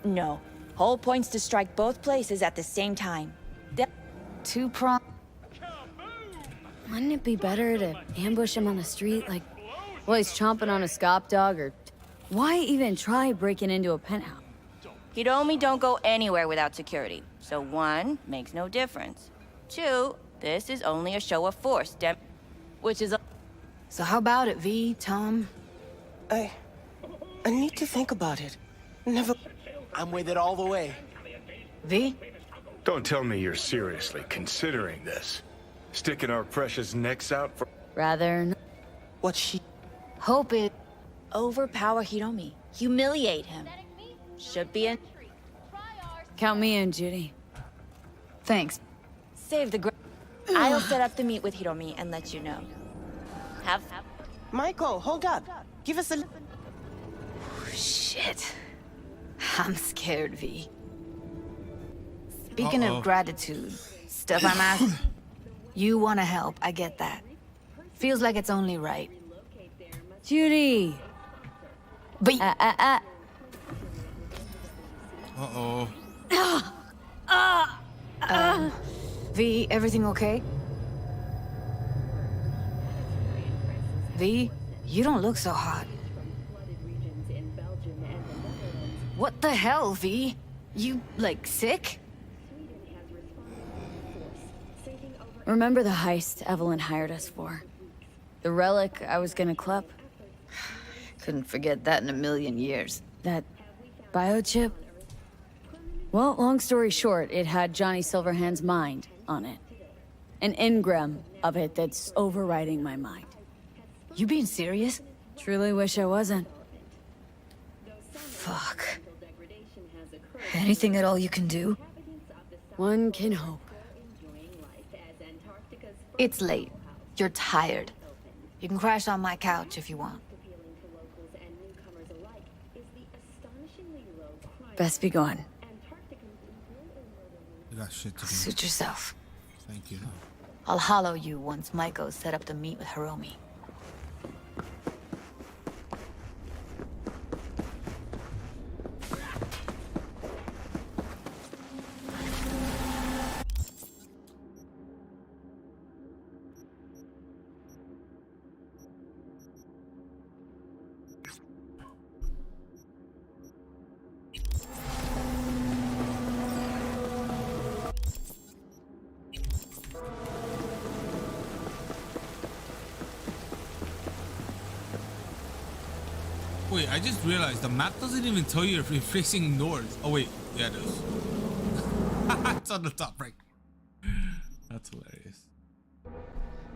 No. Whole point's to strike both places at the same time. Two-prong. Wouldn't it be better to ambush him on the street, like, while he's chomping on a scop dog, or... Why even try breaking into a penthouse? Hiromi don't go anywhere without security. So 1, makes no difference. 2, this is only a show of force, which is a... So how about it, V, Tom? I need to think about it. Never... I'm with it all the way. V? Don't tell me you're seriously considering this. Sticking our precious necks out for... Rather... What she... Hope it... Overpower Hiromi. Humiliate him. Should be in... Count me in, Judy. Thanks. Save the... I'll set up the meet with Hiromi and let you know. Have... Michael, hold up. Give us a... Shit. I'm scared, V. Speaking of gratitude, stuff I'm asking. You want to help, I get that. Feels like it's only right. Judy! But... Uh-oh. V, everything okay? V, you don't look so hot. What the hell, V? You, like, sick? Remember the heist Evelyn hired us for? The relic I was gonna clip? Couldn't forget that in a million years. That biochip? Well, long story short, it had Johnny Silverhand's mind on it. An engram of it that's overriding my mind. You being serious? Truly wish I wasn't. Fuck. Anything at all you can do? One can hope. It's late. You're tired. You can crash on my couch if you want. Best be gone. You got shit to do. Suit yourself. Thank you. I'll hollow you once Maiko set up the meet with Hiromi. Wait, I just realized the map doesn't even tell you if you're facing north. Oh wait, yeah it does. It's on the top right. That's hilarious. 「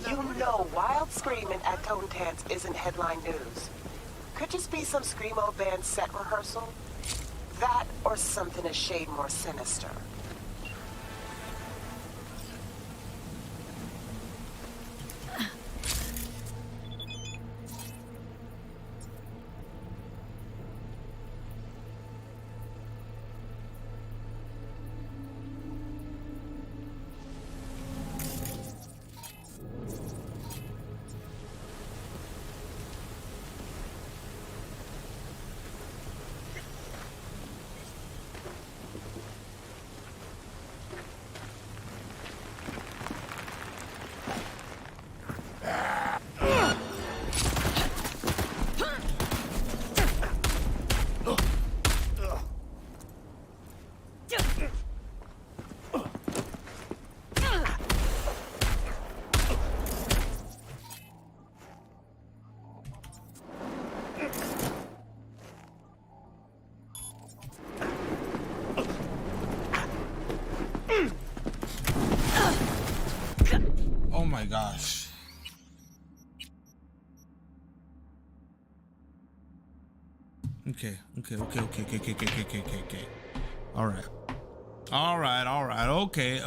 You know wild screaming at Tone Tans isn't headline news. Could just be some Screamo band set rehearsal. That or something a shade more sinister. Oh my gosh. Okay. All right. Okay.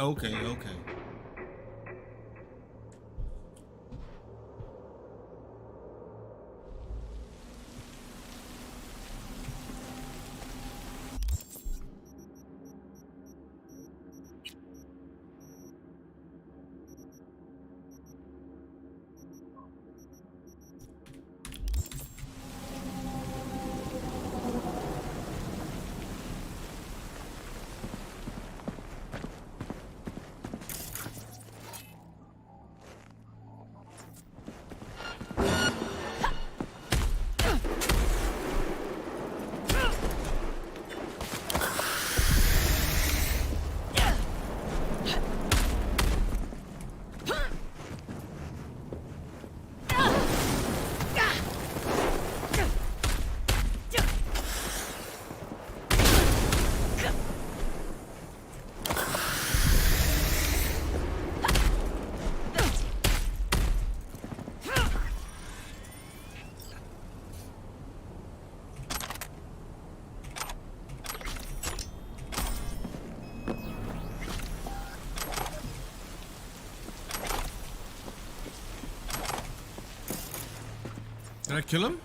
Did I kill him?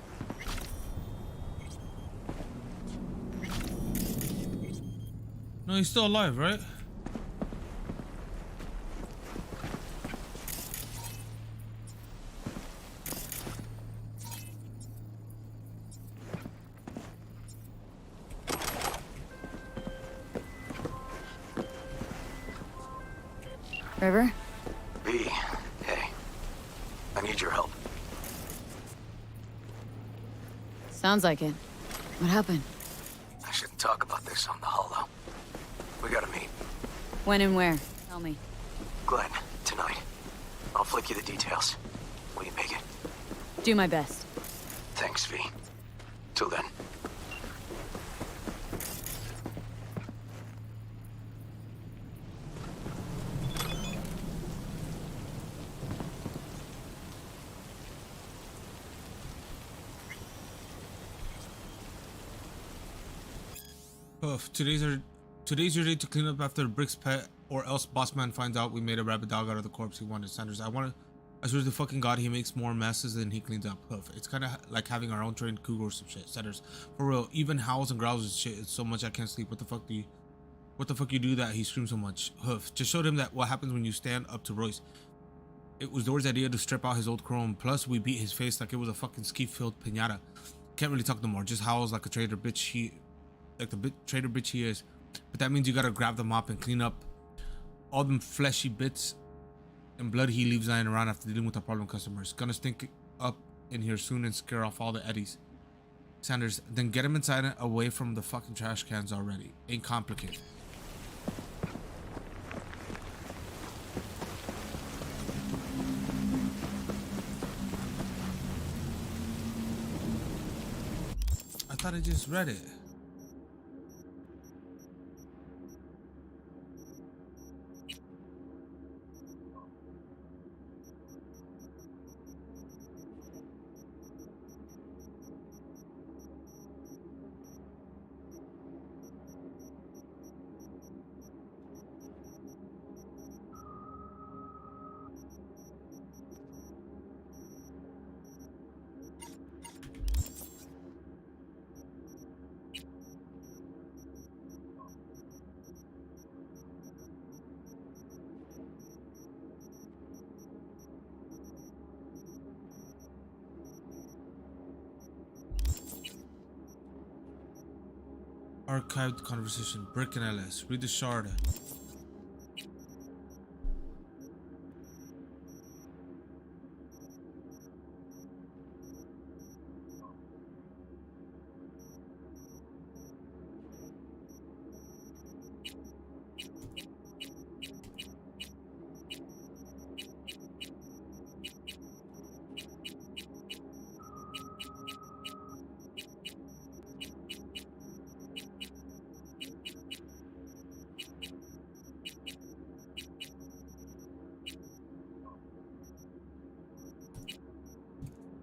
No, he's still alive, right? River? V, hey. I need your help. Sounds like it. What happened? I shouldn't talk about this on the holo. We gotta meet. When and where? Tell me. Glenn, tonight. I'll flick you the details. Will you make it? Do my best. Thanks, V. Till then. Today's your day to clean up after Brick's pet, or else Bossman finds out we made a rabid dog out of the corpse he wanted. Sanders, I swear to fucking God, he makes more messes than he cleans up. Hoof. It's kind of like having our own trained cougar or some shit. Sanders, for real, even howls and growls and shit. It's so much I can't sleep. What the fuck you do that he screams so much? Hoof. Just showed him that what happens when you stand up to Royce. It was Dory's idea to strip out his old chrome. Plus, we beat his face like it was a fucking ski-filled pinata. Can't really talk no more. Just howls like a traitor bitch traitor bitch he is. But that means you gotta grab the mop and clean up all them fleshy bits and blood he leaves lying around after dealing with the problem customers. Gonna stink up in here soon and scare off all the eddies. Sanders, then get him inside and away from the fucking trash cans already. Ain't complicated. I thought I just read it. Archived conversation. Brick and LS. Read the shard.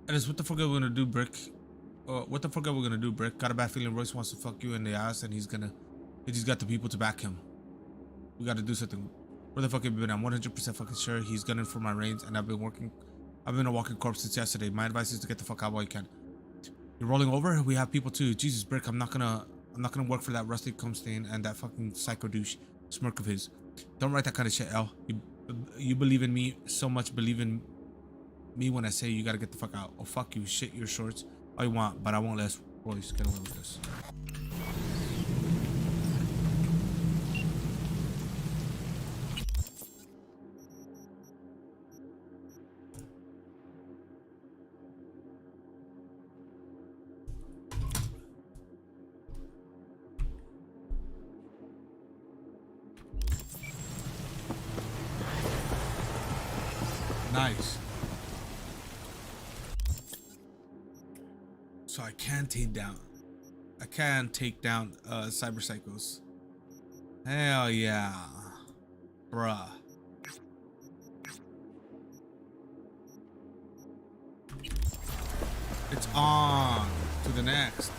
Alice, what the fuck are we gonna do, Brick? What the fuck are we gonna do, Brick? Got a bad feeling Royce wants to fuck you in the ass and he just got the people to back him. We gotta do something. Where the fuck have you been? I'm 100% fucking sure he's gunning for my reins and I've been a walking corpse since yesterday. My advice is to get the fuck out while you can. You're rolling over? We have people too. Jesus, Brick, I'm not gonna work for that rusty cum stain and that fucking psycho douche smirk of his. Don't write that kind of shit, L. You believe in me so much, believe in me when I say you gotta get the fuck out. Oh, fuck you, shit your shorts all you want, but I won't let Royce get away with this. Nice. So I can take down cyber psychos. Hell yeah. Bruh. It's on to the next.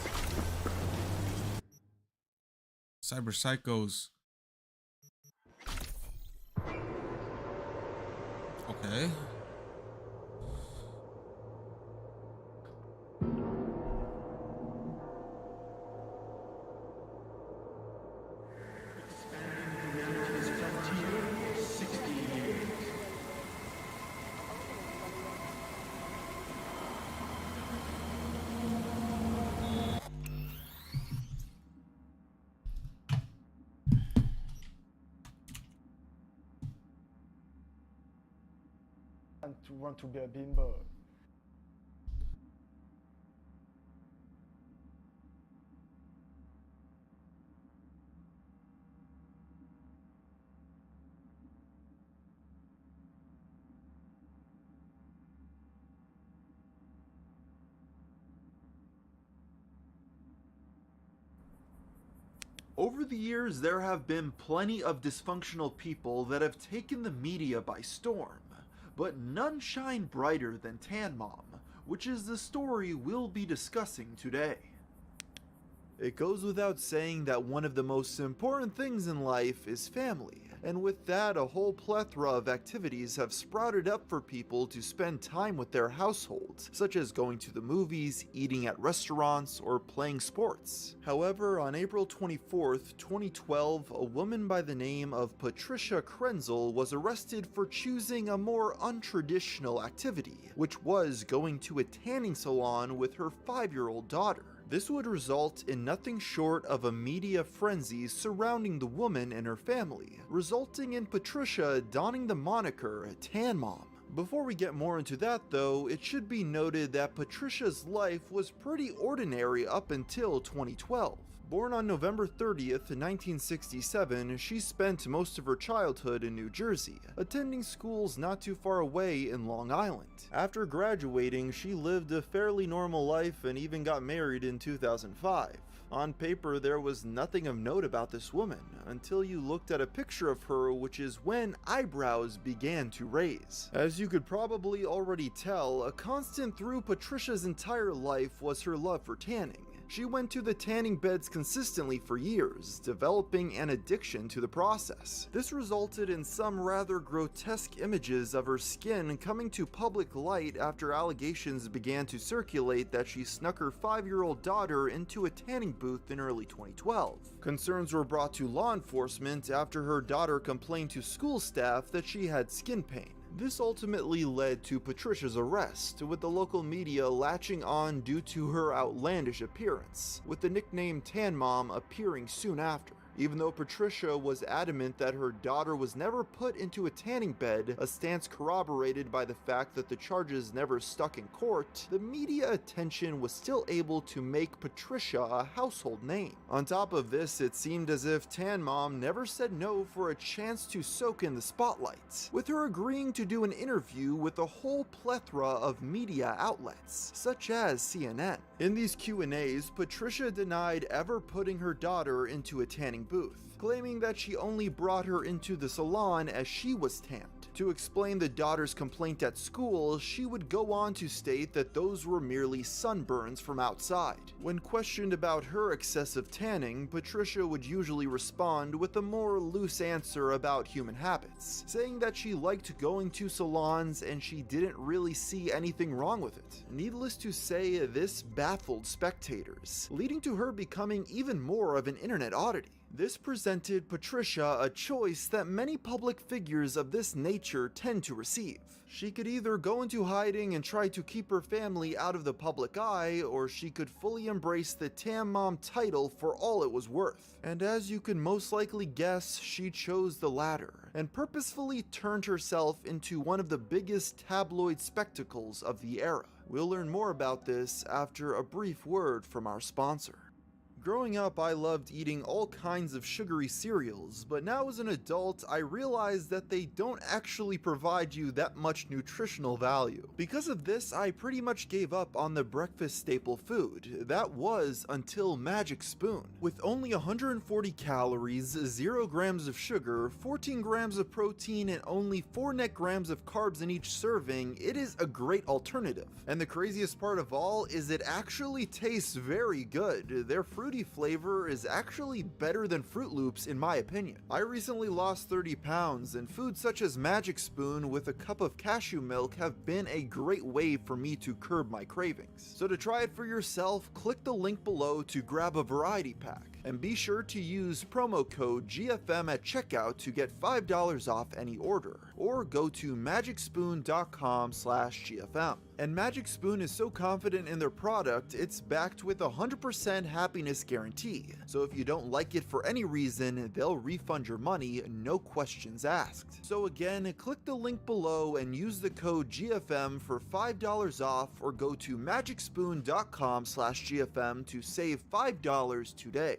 Cyber psychos. Okay. To want to be a bimbo. Over the years, there have been plenty of dysfunctional people that have taken the media by storm. But none shine brighter than Tan Mom, which is the story we'll be discussing today. It goes without saying that one of the most important things in life is family, and with that a whole plethora of activities have sprouted up for people to spend time with their households, such as going to the movies, eating at restaurants, or playing sports. However, on April 24th, 2012, a woman by the name of Patricia Krenzel was arrested for choosing a more untraditional activity, which was going to a tanning salon with her 5-year-old daughter. This would result in nothing short of a media frenzy surrounding the woman and her family, resulting in Patricia donning the moniker Tan Mom. Before we get more into that though, it should be noted that Patricia's life was pretty ordinary up until 2012. Born on November 30th, 1967, she spent most of her childhood in New Jersey, attending schools not too far away in Long Island. After graduating, she lived a fairly normal life and even got married in 2005. On paper, there was nothing of note about this woman, until you looked at a picture of her, which is when eyebrows began to raise. As you could probably already tell, a constant through Patricia's entire life was her love for tanning. She went to the tanning beds consistently for years, developing an addiction to the process. This resulted in some rather grotesque images of her skin coming to public light after allegations began to circulate that she snuck her 5-year-old daughter into a tanning booth in early 2012. Concerns were brought to law enforcement after her daughter complained to school staff that she had skin pain. This ultimately led to Patricia's arrest, with the local media latching on due to her outlandish appearance, with the nickname Tan Mom appearing soon after. Even though Patricia was adamant that her daughter was never put into a tanning bed, a stance corroborated by the fact that the charges never stuck in court, the media attention was still able to make Patricia a household name. On top of this, it seemed as if Tan Mom never said no for a chance to soak in the spotlight, with her agreeing to do an interview with a whole plethora of media outlets, such as CNN. In these Q&As, Patricia denied ever putting her daughter into a tanning booth, claiming that she only brought her into the salon as she was tanned. To explain the daughter's complaint at school, she would go on to state that those were merely sunburns from outside. When questioned about her excessive tanning, Patricia would usually respond with a more loose answer about human habits, saying that she liked going to salons and she didn't really see anything wrong with it. Needless to say, this baffled spectators, leading to her becoming even more of an internet oddity. This presented Patricia a choice that many public figures of this nature tend to receive. She could either go into hiding and try to keep her family out of the public eye, or she could fully embrace the Tan Mom title for all it was worth. And as you can most likely guess, she chose the latter, and purposefully turned herself into one of the biggest tabloid spectacles of the era. We'll learn more about this after a brief word from our sponsor. Growing up, I loved eating all kinds of sugary cereals, but now as an adult, I realized that they don't actually provide you that much nutritional value. Because of this, I pretty much gave up on the breakfast staple food. That was until Magic Spoon. With only 140 calories, 0 grams of sugar, 14 grams of protein, and only 4 net grams of carbs in each serving, it is a great alternative. And the craziest part of all is it actually tastes very good. Their fruity flavor is actually better than Fruit Loops in my opinion. I recently lost 30 pounds, and foods such as Magic Spoon with a cup of cashew milk have been a great way for me to curb my cravings. So to try it for yourself, click the link below to grab a variety pack. And be sure to use promo code GFM at checkout to get $5 off any order, or go to magicspoon.com/GFM. And Magic Spoon is so confident in their product, it's backed with a 100% happiness guarantee. So if you don't like it for any reason, they'll refund your money, no questions asked. So again, click the link below and use the code GFM for $5 off, or go to magicspoon.com/GFM to save $5 today.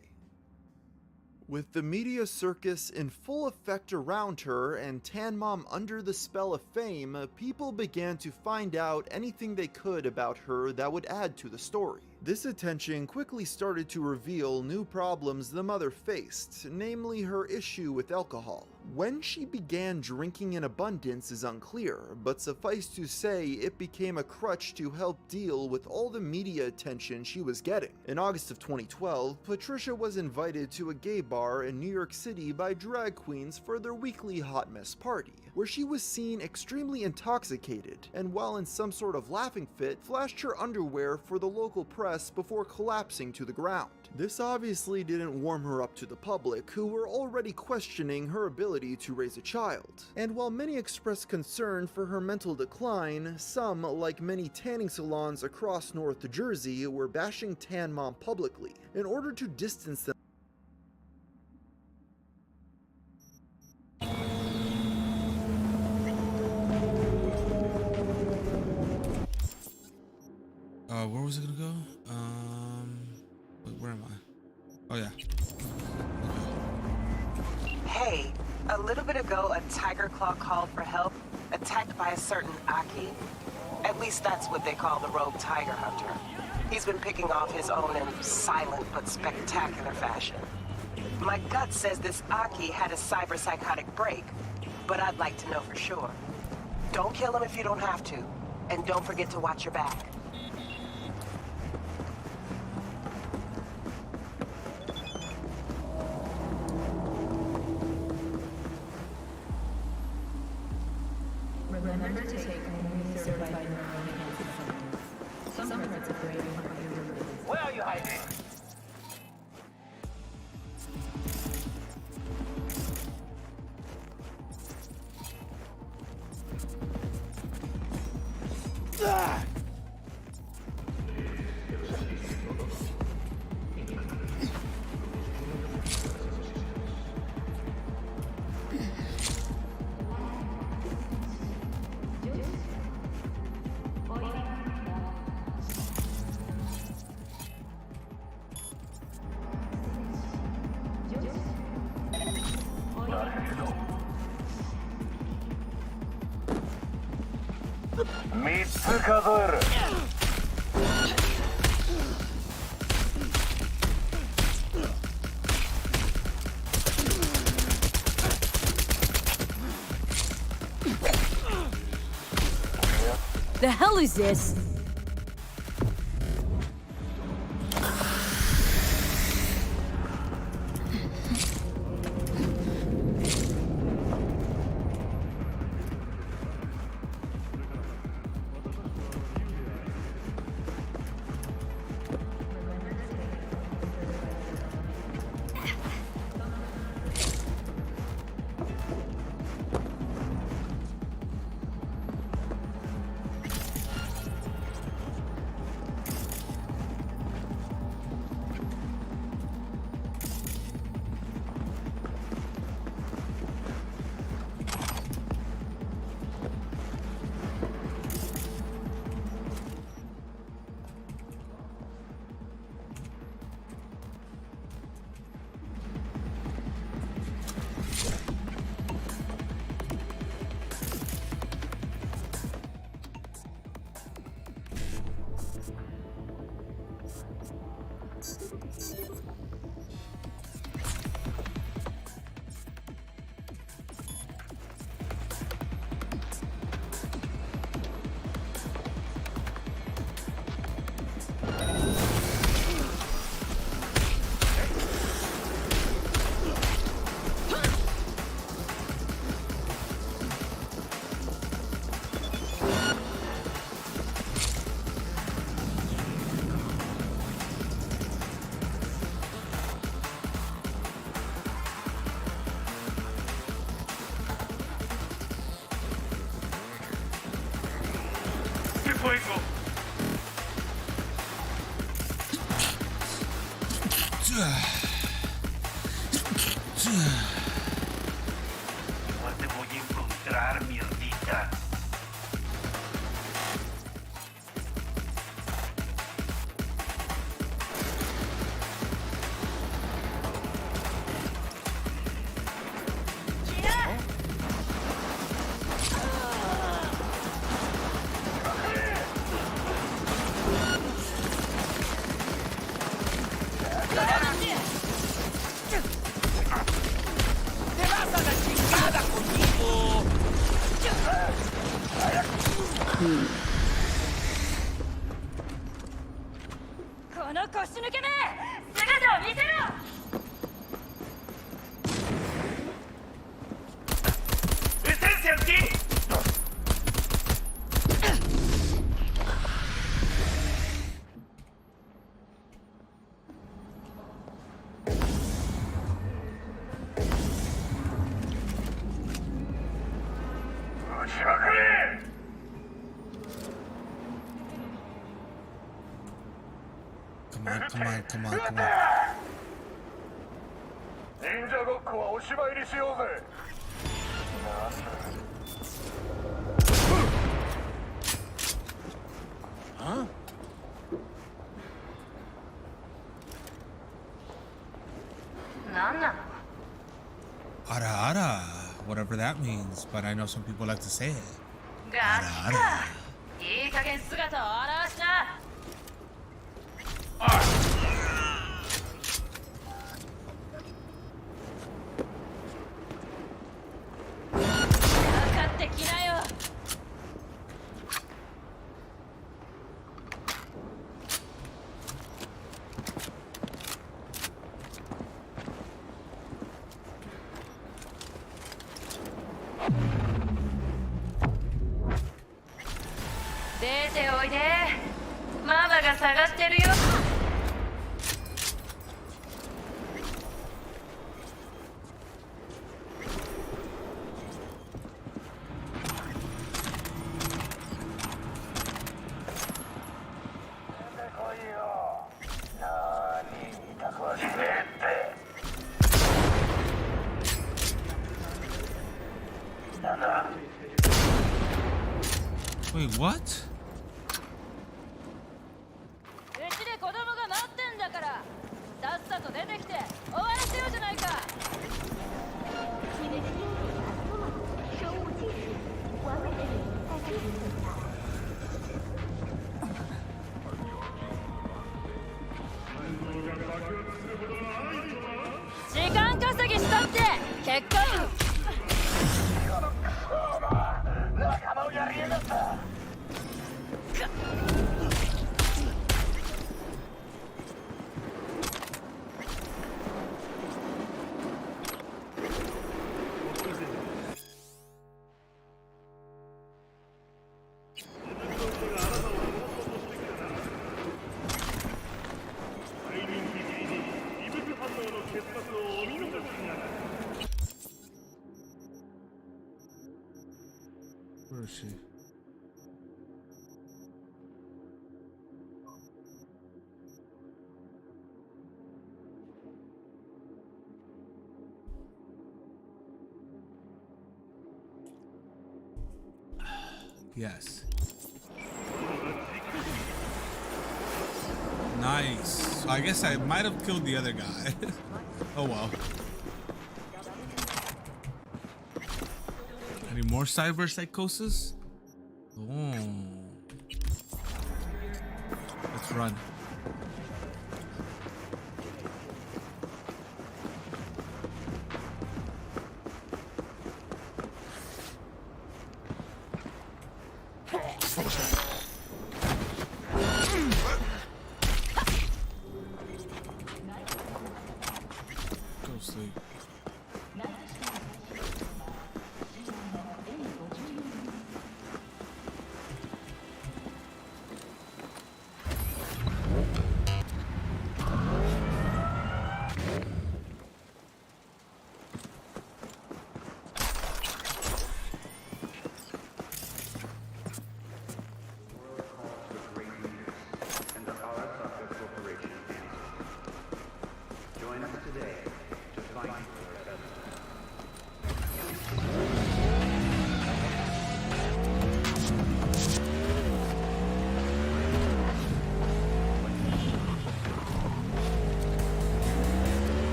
With the media circus in full effect around her and Tan Mom under the spell of fame, people began to find out anything they could about her that would add to the story. This attention quickly started to reveal new problems the mother faced, namely her issue with alcohol. When she began drinking in abundance is unclear, but suffice to say it became a crutch to help deal with all the media attention she was getting. In August of 2012, Patricia was invited to a gay bar in New York City by drag queens for their weekly hot mess party, where she was seen extremely intoxicated, and while in some sort of laughing fit, flashed her underwear for the local press before collapsing to the ground. This obviously didn't warm her up to the public, who were already questioning her ability to raise a child. And while many expressed concern for her mental decline, some, like many tanning salons across North Jersey, were bashing Tan Mom publicly in order to distance them. Where was it gonna go? Wait, where am I? Oh yeah. Hey, a little bit ago, a tiger claw called for help, attacked by a certain Aki. At least that's what they call the rogue tiger hunter. He's been picking off his own in silent but spectacular fashion. My gut says this Aki had a cyber-psychotic break, but I'd like to know for sure. Don't kill him if you don't have to, and don't forget to watch your back. Remember to take only certified neuroenhancing supplements. Some parts of brain are irrelevant. Where are you hiding? 3つ数える。The hell is this? ¿Dónde voy a encontrar, mierdita? Come on, come on, come on. 忍者ごっこはおしまいにしようぜ。Huh? Ara ara, whatever that means, but I know some people like to say it. いい加減姿を現しな。かかってきなよ。出ておいで。ママが探してるよ。Wait, what? うちで子供が待ってんだから、さっさと出てきて終わらせようじゃないか。你的心理传送，生物技术，完美的人在这里存在。時間稼ぎしたって結果。仲間をやりやがった。Where is she? Yes. Nice. So I guess I might have killed the other guy. Oh well. Any more cyber psychosis? Oh. Let's run. Go sleep.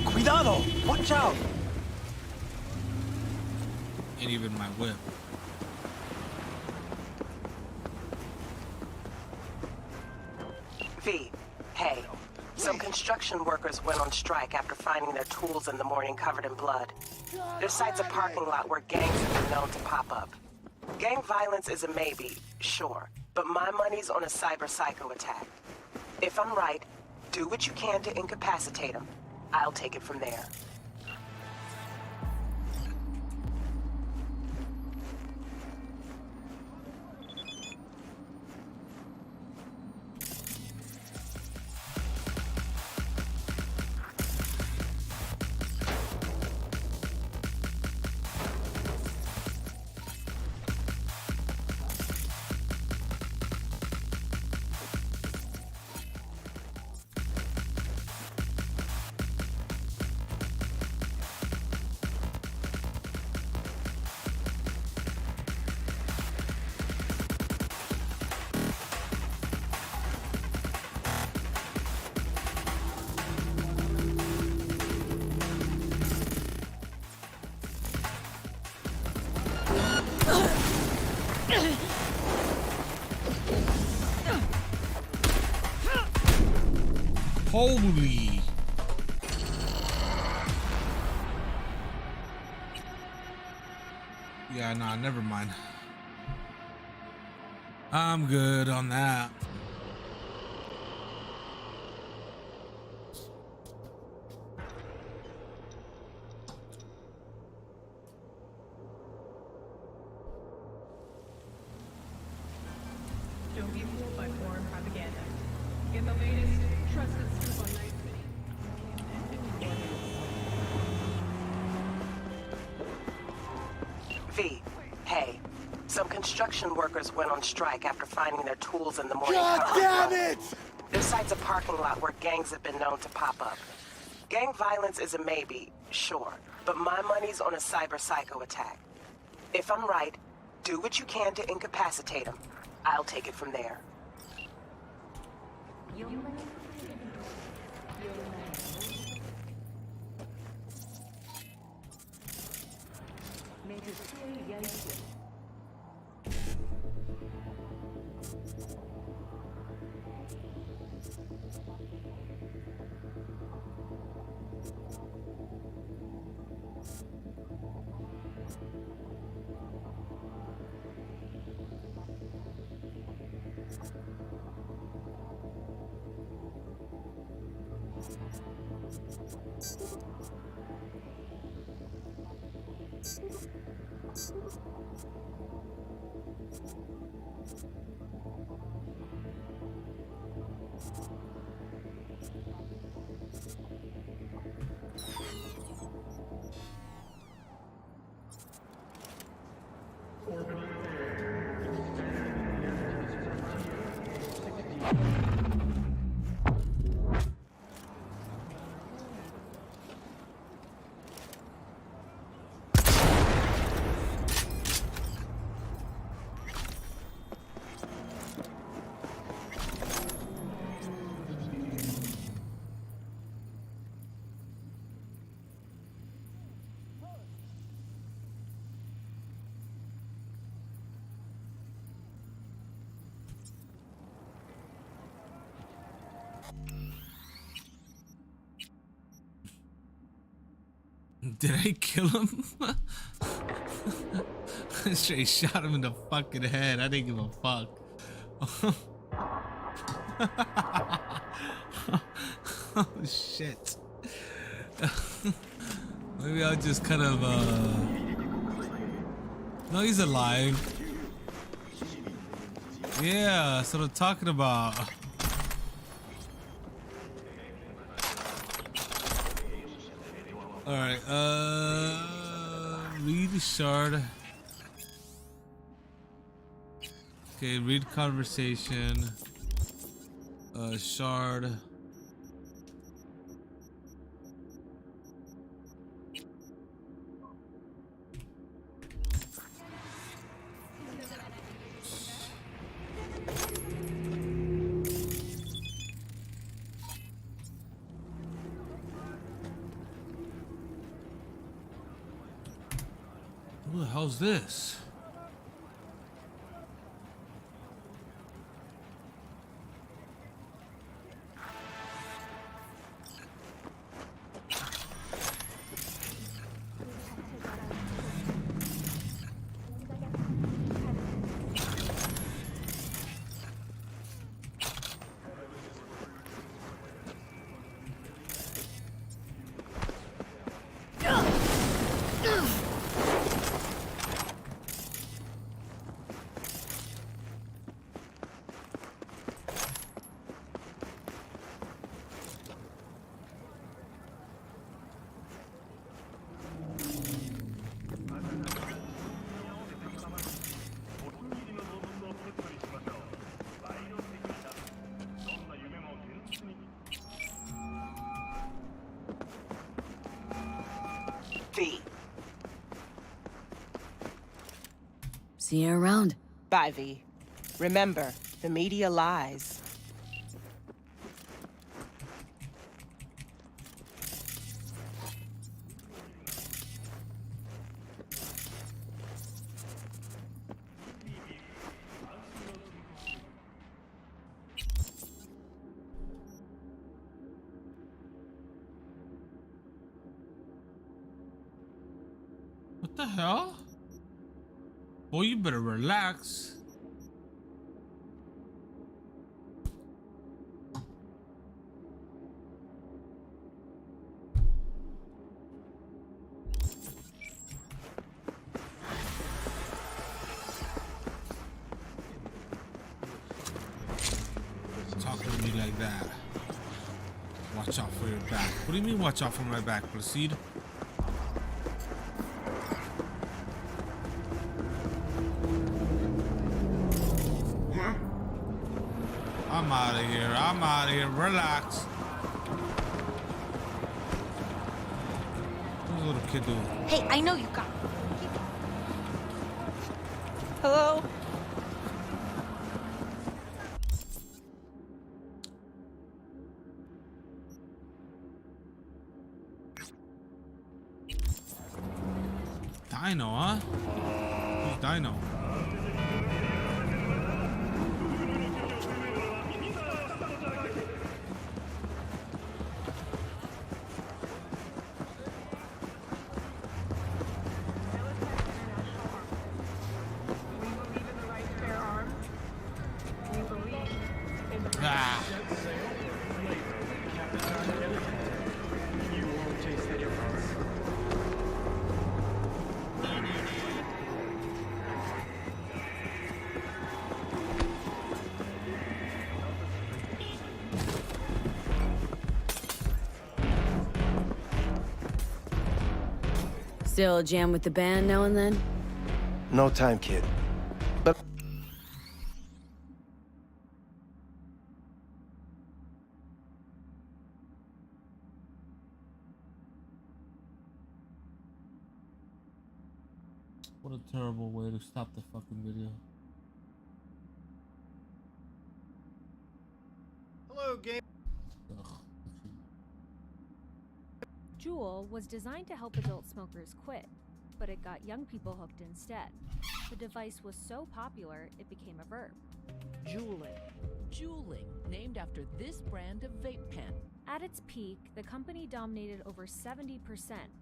Cuidado! Watch out! Ain't even my whip. V, hey. Some construction workers went on strike after finding their tools in the morning covered in blood. Their site's a parking lot where gangs have been known to pop up. Gang violence is a maybe, sure, but my money's on a cyber psycho attack. If I'm right, do what you can to incapacitate them. I'll take it from there. Holy. Yeah, nah, never mind. I'm good on that. Don't be fooled by foreign propaganda. Get the latest, trusted scoop on night. V, hey. Some construction workers went on strike after finding their tools in the morning. God damn it! This site's a parking lot where gangs have been known to pop up. Gang violence is a maybe, sure, but my money's on a cyber psycho attack. If I'm right, do what you can to incapacitate them. I'll take it from there. Did I kill him? Straight shot him in the fucking head. I didn't give a fuck. Oh shit. Maybe I'll just kind of no, he's alive. Yeah, that's what I'm talking about. Alright, read shard. Okay, read conversation. Shard. Who the hell's this? See you around. Bye, V. Remember, the media lies. What the hell? Boy, you better relax. Talking to me like that. Watch out for your back. What do you mean watch out for my back? Proceed. I'm out of here. I'm out of here. Relax. What's the little kid doing? Hey, I know you got it. Hello? Dino, huh? Who's Dino? Ah. Still jam with the band now and then? No time, kid. But What a terrible way to stop the fucking video. hello, game. Juul was designed to help adult smokers quit, but it got young people hooked instead. The device was so popular, it became a verb. Juuling. Juuling, named after this brand of vape pen. At its peak, the company dominated over 70%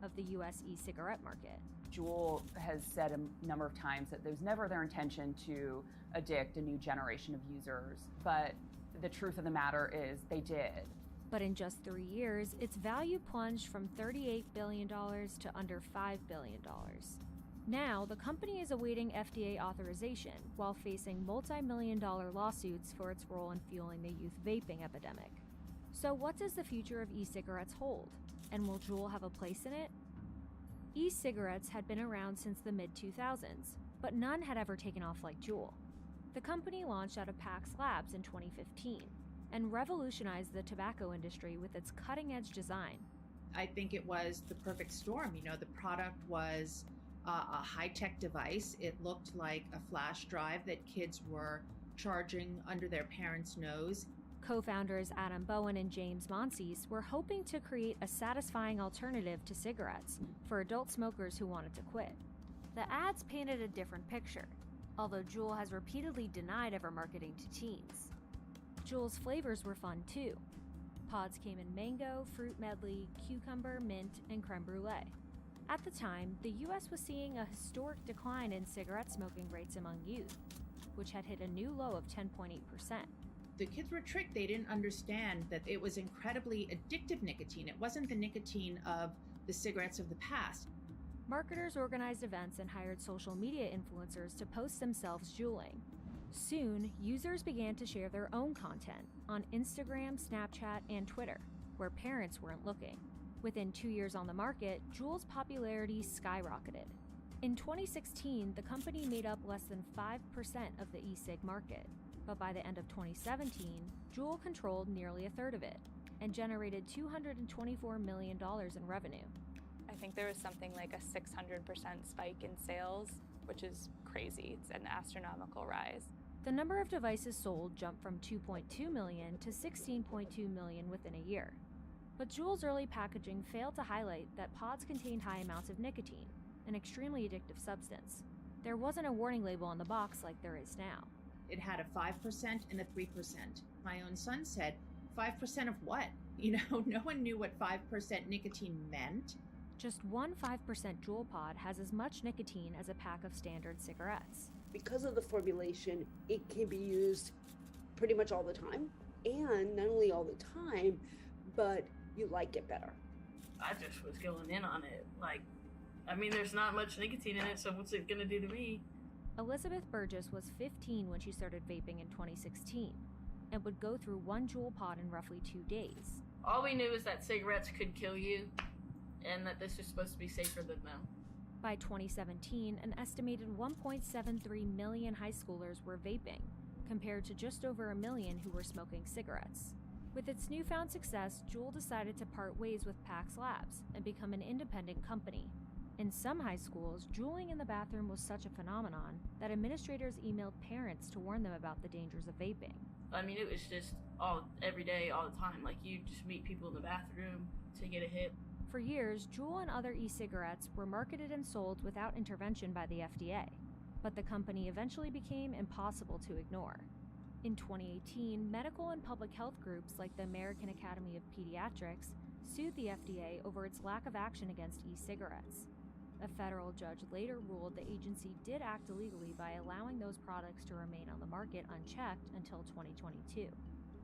of the US e-cigarette market. Juul has said a number of times that there's never their intention to addict a new generation of users, but the truth of the matter is they did. But in just 3 years, its value plunged from $38 billion to under $5 billion. Now, the company is awaiting FDA authorization while facing multi-million-dollar lawsuits for its role in fueling the youth vaping epidemic. So what does the future of e-cigarettes hold? And will Juul have a place in it? E-cigarettes had been around since the mid-2000s, but none had ever taken off like Juul. The company launched out of Pax Labs in 2015 and revolutionized the tobacco industry with its cutting-edge design. I think it was the perfect storm. You know, the product was a high-tech device. It looked like a flash drive that kids were charging under their parents' nose. Co-founders Adam Bowen and James Monsees were hoping to create a satisfying alternative to cigarettes for adult smokers who wanted to quit. The ads painted a different picture, although Juul has repeatedly denied ever marketing to teens. Juul's flavors were fun too. Pods came in mango, fruit medley, cucumber, mint, and creme brulee. At the time, the US was seeing a historic decline in cigarette smoking rates among youth, which had hit a new low of 10.8%. The kids were tricked. They didn't understand that it was incredibly addictive nicotine. It wasn't the nicotine of the cigarettes of the past. Marketers organized events and hired social media influencers to post themselves juuling. Soon, users began to share their own content on Instagram, Snapchat, and Twitter, where parents weren't looking. Within 2 years on the market, Juul's popularity skyrocketed. In 2016, the company made up less than 5% of the e-cig market, but by the end of 2017, Juul controlled nearly a third of it and generated $224 million in revenue. I think there was something like a 600% spike in sales, which is crazy. It's an astronomical rise. The number of devices sold jumped from 2.2 million to 16.2 million within a year. But Juul's early packaging failed to highlight that pods contained high amounts of nicotine, an extremely addictive substance. There wasn't a warning label on the box like there is now. It had a 5% and a 3%. My own son said, 5% of what? You know, no one knew what 5% nicotine meant. Just one 5% Juul pod has as much nicotine as a pack of standard cigarettes. Because of the formulation, it can be used pretty much all the time. And not only all the time, but you like it better. I just was going in on it. Like, I mean, there's not much nicotine in it, so what's it gonna do to me? Elizabeth Burgess was 15 when she started vaping in 2016 and would go through one Juul pod in roughly 2 days. All we knew is that cigarettes could kill you and that this was supposed to be safer than them. By 2017, an estimated 1.73 million high schoolers were vaping, compared to just over 1 million who were smoking cigarettes. With its newfound success, Juul decided to part ways with Pax Labs and become an independent company. In some high schools, juuling in the bathroom was such a phenomenon that administrators emailed parents to warn them about the dangers of vaping. I mean, it was just every day, all the time. Like, you just meet people in the bathroom to get a hit. For years, Juul and other e-cigarettes were marketed and sold without intervention by the FDA, but the company eventually became impossible to ignore. In 2018, medical and public health groups like the American Academy of Pediatrics sued the FDA over its lack of action against e-cigarettes. A federal judge later ruled the agency did act illegally by allowing those products to remain on the market unchecked until 2022.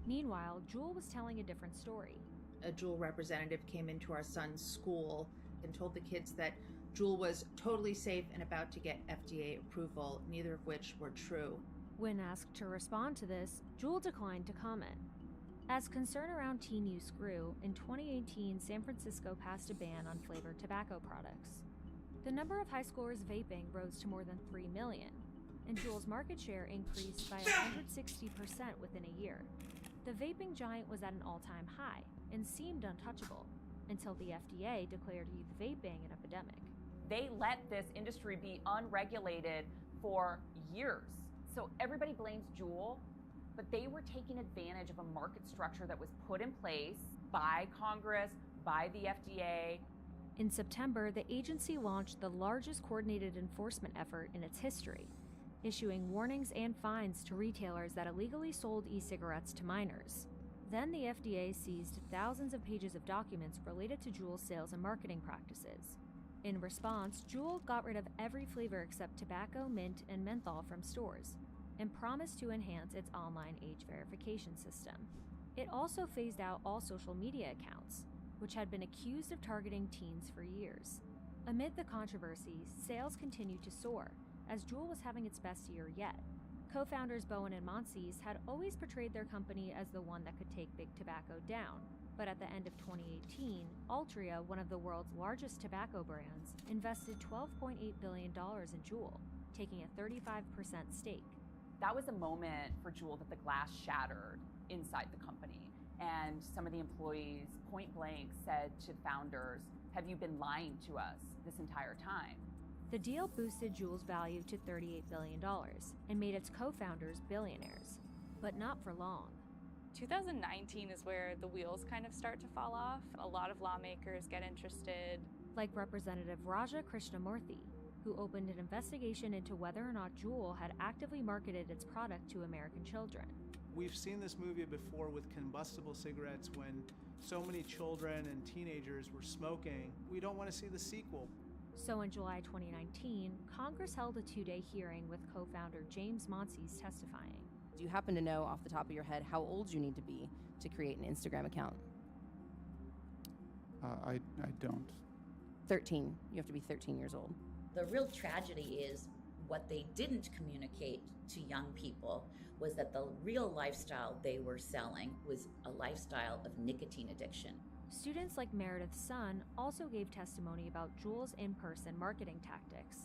Meanwhile, Juul was telling a different story. A Juul representative came into our son's school and told the kids that Juul was totally safe and about to get FDA approval, neither of which were true. When asked to respond to this, Juul declined to comment. As concern around teen use grew, in 2018, San Francisco passed a ban on flavored tobacco products. The number of high schoolers vaping rose to more than 3 million, and Juul's market share increased by 160% within a year. The vaping giant was at an all-time high and seemed untouchable until the FDA declared youth vaping an epidemic. They let this industry be unregulated for years. So everybody blames Juul, but they were taking advantage of a market structure that was put in place by Congress, by the FDA. In September, the agency launched the largest coordinated enforcement effort in its history, issuing warnings and fines to retailers that illegally sold e-cigarettes to minors. Then the FDA seized thousands of pages of documents related to Juul's sales and marketing practices. In response, Juul got rid of every flavor except tobacco, mint, and menthol from stores, and promised to enhance its online age verification system. It also phased out all social media accounts, which had been accused of targeting teens for years. Amid the controversy, sales continued to soar, as Juul was having its best year yet. Co-founders Bowen and Monsees had always portrayed their company as the one that could take big tobacco down, but at the end of 2018, Altria, one of the world's largest tobacco brands, invested $12.8 billion in Juul, taking a 35% stake. That was a moment for Juul that the glass shattered inside the company. And some of the employees point blank said to founders, "Have you been lying to us this entire time?" The deal boosted Juul's value to $38 billion and made its co-founders billionaires, but not for long. 2019 is where the wheels kind of start to fall off. A lot of lawmakers get interested. Like Representative Raja Krishnamurthy, who opened an investigation into whether or not Juul had actively marketed its product to American children. We've seen this movie before with combustible cigarettes when so many children and teenagers were smoking. We don't want to see the sequel. So in July 2019, Congress held a 2-day hearing with co-founder James Monsees testifying. Do you happen to know off the top of your head how old you need to be to create an Instagram account? I don't. 13. You have to be 13 years old. The real tragedy is what they didn't communicate to young people was that the real lifestyle they were selling was a lifestyle of nicotine addiction. Students like Meredith Sun also gave testimony about Juul's in-person marketing tactics.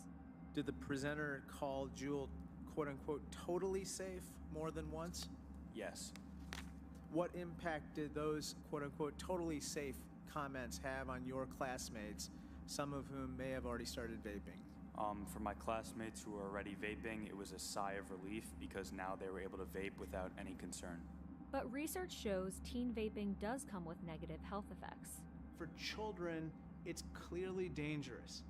Did the presenter call Juul quote-unquote totally safe more than once? Yes. What impact did those quote-unquote totally safe comments have on your classmates, some of whom may have already started vaping? For my classmates who were already vaping, it was a sigh of relief because now they were able to vape without any concern. But research shows teen vaping does come with negative health effects. For children, it's clearly dangerous.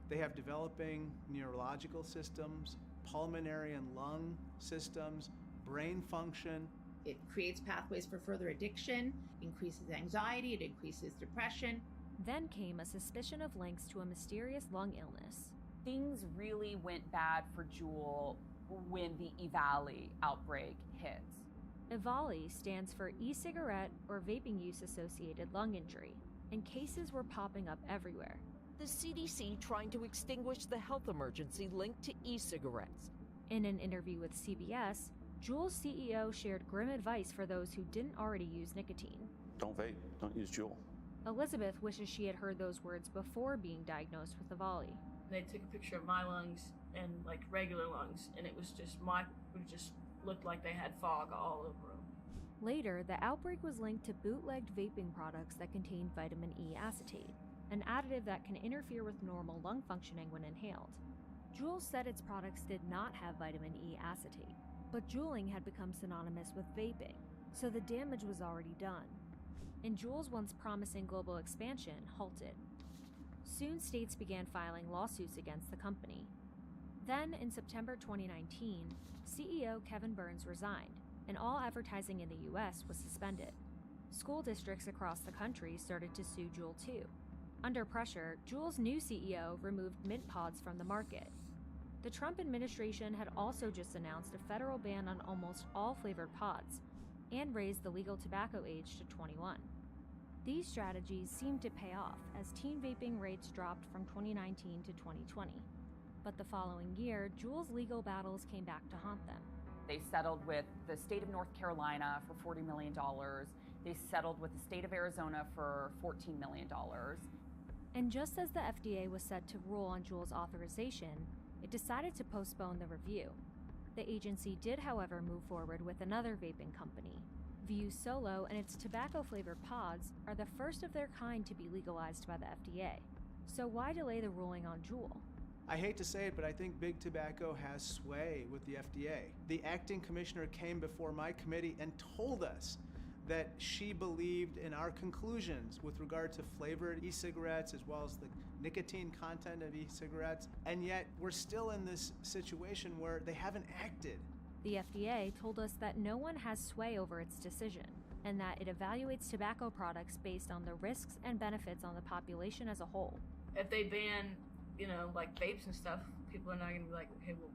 They have developing neurological systems, pulmonary and lung systems, brain function. It creates pathways for further addiction, increases anxiety, it increases depression. Then came a suspicion of links to a mysterious lung illness. Things really went bad for Juul when the EVALI outbreak hit. EVALI stands for e-cigarette or vaping use associated lung injury, and cases were popping up everywhere. The CDC trying to extinguish the health emergency linked to e-cigarettes. In an interview with CBS, Juul's CEO shared grim advice for those who didn't already use nicotine. Don't vape, don't use Juul. Elizabeth wishes she had heard those words before being diagnosed with EVALI. They took a picture of my lungs and like regular lungs, and it was just looked like they had fog all over them. Later, the outbreak was linked to bootlegged vaping products that contained vitamin E acetate, an additive that can interfere with normal lung functioning when inhaled. Juul said its products did not have vitamin E acetate, but juuling had become synonymous with vaping, so the damage was already done. And Juul's once promising global expansion halted. Soon states began filing lawsuits against the company. Then, in September 2019, CEO Kevin Burns resigned, and all advertising in the US was suspended. School districts across the country started to sue Juul too. Under pressure, Juul's new CEO removed mint pods from the market. The Trump administration had also just announced a federal ban on almost all flavored pods, and raised the legal tobacco age to 21. These strategies seemed to pay off as teen vaping rates dropped from 2019 to 2020. But the following year, Juul's legal battles came back to haunt them. They settled with the state of North Carolina for $40 million. They settled with the state of Arizona for $14 million. And just as the FDA was set to rule on Juul's authorization, it decided to postpone the review. The agency did, however, move forward with another vaping company. View Solo and its tobacco-flavored pods are the first of their kind to be legalized by the FDA. So why delay the ruling on Juul? I hate to say it, but I think Big Tobacco has sway with the FDA. The acting commissioner came before my committee and told us that she believed in our conclusions with regard to flavored e-cigarettes as well as the nicotine content of e-cigarettes, and yet we're still in this situation where they haven't acted. The FDA told us that no one has sway over its decision, and that it evaluates tobacco products based on the risks and benefits on the population as a whole. If they ban, like vapes and stuff, people are not going to be like, okay, well,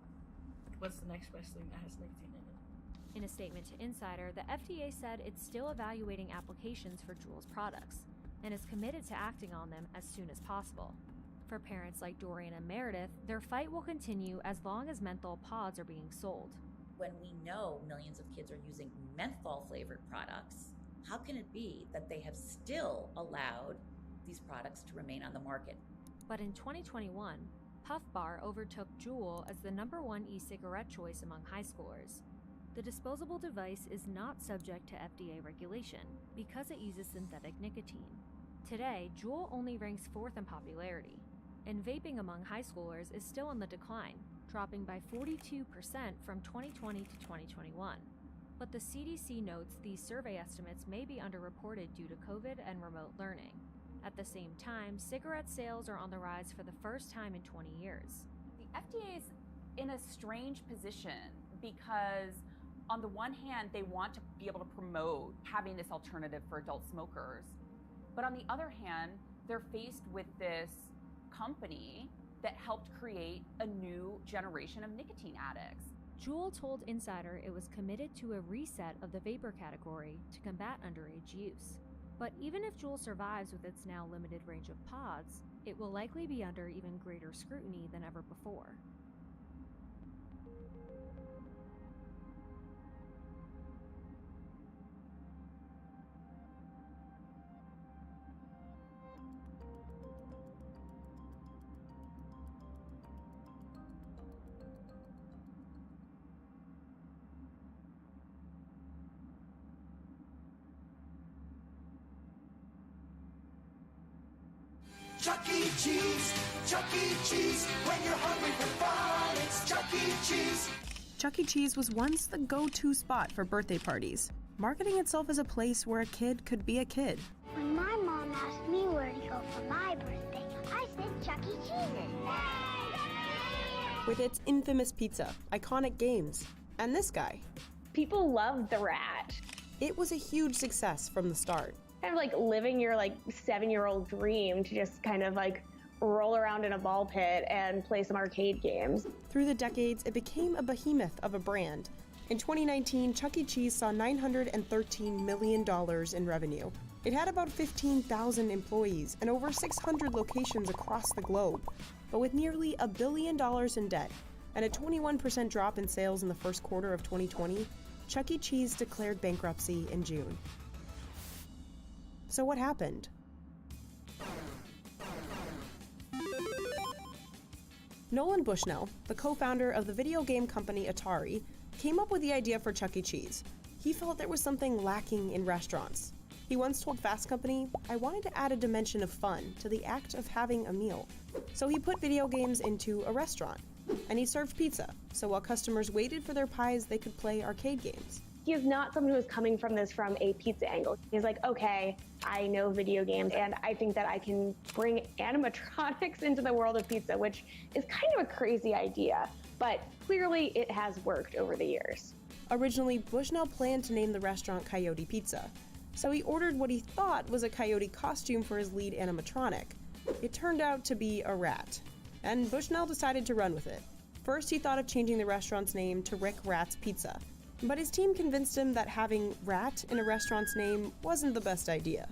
what's the next best thing that has nicotine in it? In a statement to Insider, the FDA said it's still evaluating applications for Juul's products, and is committed to acting on them as soon as possible. For parents like Dorian and Meredith, their fight will continue as long as menthol pods are being sold. When we know millions of kids are using menthol-flavored products, how can it be that they have still allowed these products to remain on the market? But in 2021, Puff Bar overtook Juul as the #1 e-cigarette choice among high schoolers. The disposable device is not subject to FDA regulation because it uses synthetic nicotine. Today, Juul only ranks 4th in popularity, and vaping among high schoolers is still in the decline, dropping by 42% from 2020 to 2021. But the CDC notes these survey estimates may be underreported due to COVID and remote learning. At the same time, cigarette sales are on the rise for the first time in 20 years. The FDA is in a strange position because on the one hand, they want to be able to promote having this alternative for adult smokers. But on the other hand, they're faced with this company that helped create a new generation of nicotine addicts. Juul told Insider it was committed to a reset of the vapor category to combat underage use. But even if Juul survives with its now limited range of pods, it will likely be under even greater scrutiny than ever before. Chuck E. Cheese, Chuck E. Cheese, when you're hungry for fun, it's Chuck E. Cheese. Chuck E. Cheese was once the go-to spot for birthday parties, marketing itself as a place where a kid could be a kid. When my mom asked me where to go for my birthday, I said Chuck E. Cheese. With its infamous pizza, iconic games, and this guy. People loved the rat. It was a huge success from the start. Kind of like living your 7-year-old dream to just kind of roll around in a ball pit and play some arcade games. Through the decades, it became a behemoth of a brand. In 2019, Chuck E. Cheese saw $913 million in revenue. It had about 15,000 employees and over 600 locations across the globe. But with nearly $1 billion in debt and a 21% drop in sales in the first quarter of 2020, Chuck E. Cheese declared bankruptcy in June. So what happened? Nolan Bushnell, the co-founder of the video game company Atari, came up with the idea for Chuck E. Cheese. He felt there was something lacking in restaurants. He once told Fast Company, "I wanted to add a dimension of fun to the act of having a meal." So he put video games into a restaurant. And he served pizza, so while customers waited for their pies, they could play arcade games. He is not someone who is coming from this from a pizza angle. He's like, okay, I know video games, and I think that I can bring animatronics into the world of pizza, which is kind of a crazy idea, but clearly it has worked over the years. Originally, Bushnell planned to name the restaurant Coyote Pizza, so he ordered what he thought was a coyote costume for his lead animatronic. It turned out to be a rat, and Bushnell decided to run with it. First, he thought of changing the restaurant's name to Rick Rat's Pizza, but his team convinced him that having rat in a restaurant's name wasn't the best idea,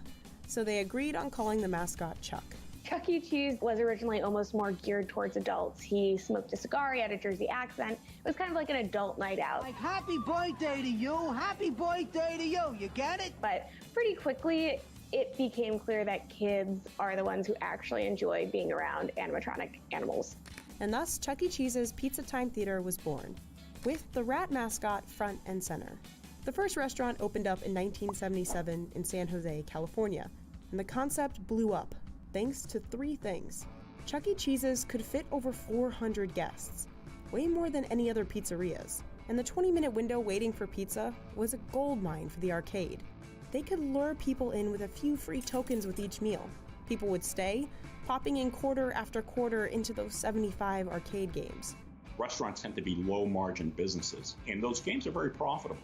so they agreed on calling the mascot Chuck. Chuck E. Cheese was originally almost more geared towards adults. He smoked a cigar, he had a Jersey accent. It was kind of like an adult night out. Like, happy birthday to you, happy birthday to you, you get it? But pretty quickly, it became clear that kids are the ones who actually enjoy being around animatronic animals. And thus, Chuck E. Cheese's Pizza Time Theater was born, with the rat mascot front and center. The first restaurant opened up in 1977 in San Jose, California, and the concept blew up, thanks to three things. Chuck E. Cheese's could fit over 400 guests, way more than any other pizzerias, and the 20-minute window waiting for pizza was a goldmine for the arcade. They could lure people in with a few free tokens with each meal. People would stay, popping in quarter after quarter into those 75 arcade games. Restaurants tend to be low-margin businesses, and those games are very profitable.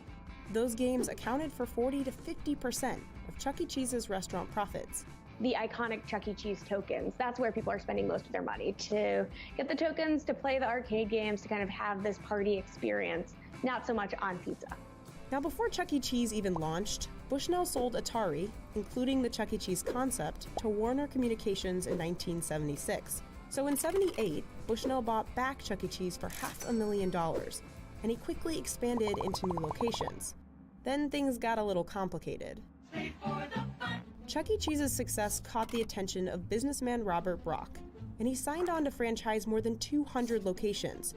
Those games accounted for 40 to 50% of Chuck E. Cheese's restaurant profits. The iconic Chuck E. Cheese tokens, that's where people are spending most of their money, to get the tokens, to play the arcade games, to kind of have this party experience, not so much on pizza. Now, before Chuck E. Cheese even launched, Bushnell sold Atari, including the Chuck E. Cheese concept, to Warner Communications in 1976. So in '78, Bushnell bought back Chuck E. Cheese for $500,000, and he quickly expanded into new locations. Then things got a little complicated. Chuck E. Cheese's success caught the attention of businessman Robert Brock, and he signed on to franchise more than 200 locations.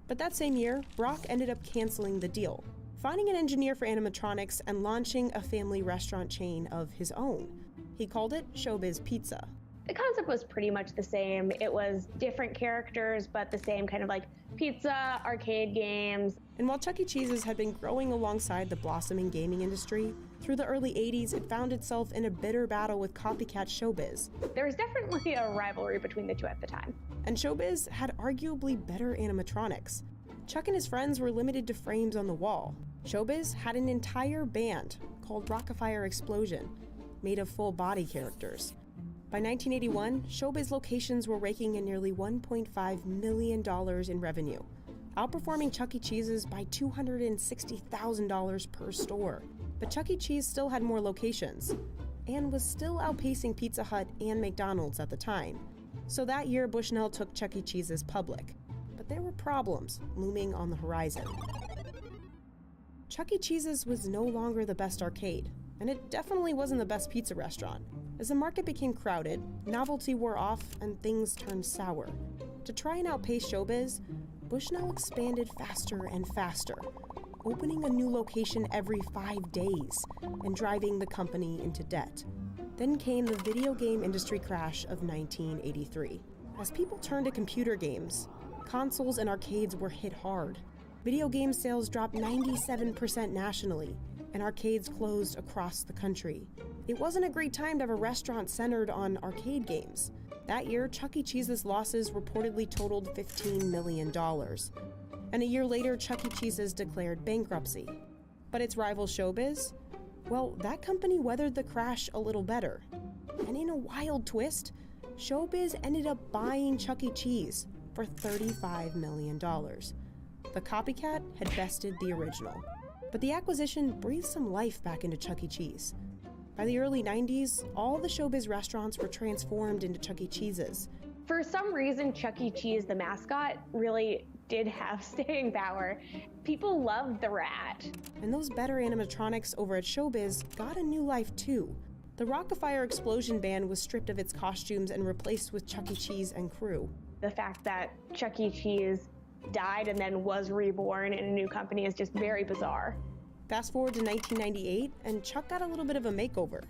But that same year, Brock ended up canceling the deal, finding an engineer for animatronics and launching a family restaurant chain of his own. He called it Showbiz Pizza. The concept was pretty much the same. It was different characters, but the same kind of like pizza, arcade games. And while Chuck E. Cheese's had been growing alongside the blossoming gaming industry, through the early 80s, it found itself in a bitter battle with copycat Showbiz. There was definitely a rivalry between the two at the time. And Showbiz had arguably better animatronics. Chuck and his friends were limited to frames on the wall. Showbiz had an entire band called Rockafire Explosion, made of full-body characters. By 1981, Showbiz locations were raking in nearly $1.5 million in revenue, outperforming Chuck E. Cheese's by $260,000 per store. But Chuck E. Cheese still had more locations, and was still outpacing Pizza Hut and McDonald's at the time. So that year, Bushnell took Chuck E. Cheese's public. But there were problems looming on the horizon. Chuck E. Cheese's was no longer the best arcade, and it definitely wasn't the best pizza restaurant. As the market became crowded, novelty wore off, and things turned sour. To try and outpace Showbiz, Bushnell expanded faster and faster, opening a new location every 5 days and driving the company into debt. Then came the video game industry crash of 1983. As people turned to computer games, consoles and arcades were hit hard. Video game sales dropped 97% nationally, and arcades closed across the country. It wasn't a great time to have a restaurant centered on arcade games. That year, Chuck E. Cheese's losses reportedly totaled $15 million. And a year later, Chuck E. Cheese's declared bankruptcy. But its rival Showbiz? Well, that company weathered the crash a little better. And in a wild twist, Showbiz ended up buying Chuck E. Cheese for $35 million. The copycat had bested the original. But the acquisition breathed some life back into Chuck E. Cheese. By the early 90s, all the Showbiz restaurants were transformed into Chuck E. Cheese's. For some reason, Chuck E. Cheese, the mascot, really did have staying power. People loved the rat. And those better animatronics over at Showbiz got a new life too. The Rockafire Explosion Band was stripped of its costumes and replaced with Chuck E. Cheese and crew. The fact that Chuck E. Cheese died and then was reborn in a new company is just very bizarre. Fast forward to 1998, and Chuck got a little bit of a makeover.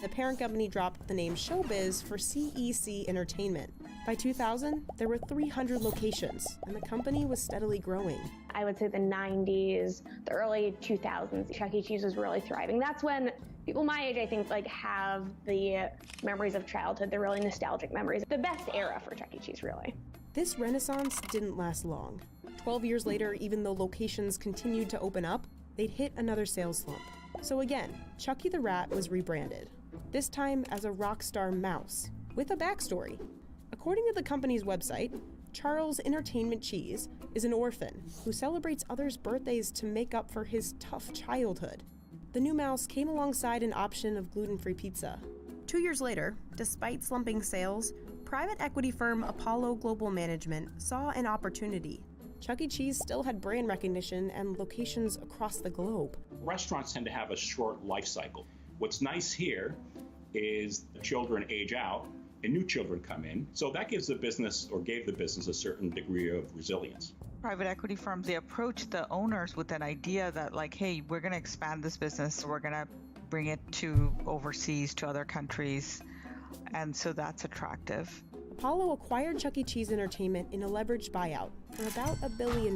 The parent company dropped the name Showbiz for CEC Entertainment. By 2000, there were 300 locations, and the company was steadily growing. I would say the 90s, the early 2000s, Chuck E. Cheese was really thriving. That's when people my age, I think, like have the memories of childhood, the really nostalgic memories. The best era for Chuck E. Cheese, really. This renaissance didn't last long. 12 years later, even though locations continued to open up, they'd hit another sales slump. So again, Chucky the Rat was rebranded, this time as a rock star mouse, with a backstory. According to the company's website, Charles Entertainment Cheese is an orphan who celebrates others' birthdays to make up for his tough childhood. The new mouse came alongside an option of gluten-free pizza. 2 years later, despite slumping sales, private equity firm Apollo Global Management saw an opportunity. Chuck E. Cheese still had brand recognition and locations across the globe. Restaurants tend to have a short life cycle. What's nice here is the children age out and new children come in. So that gives the business, or gave the business, a certain degree of resilience. Private equity firms, they approach the owners with an idea that like, hey, we're going to expand this business. We're going to bring it to overseas, to other countries. And so that's attractive. Apollo acquired Chuck E. Cheese Entertainment in a leveraged buyout for about $1 billion.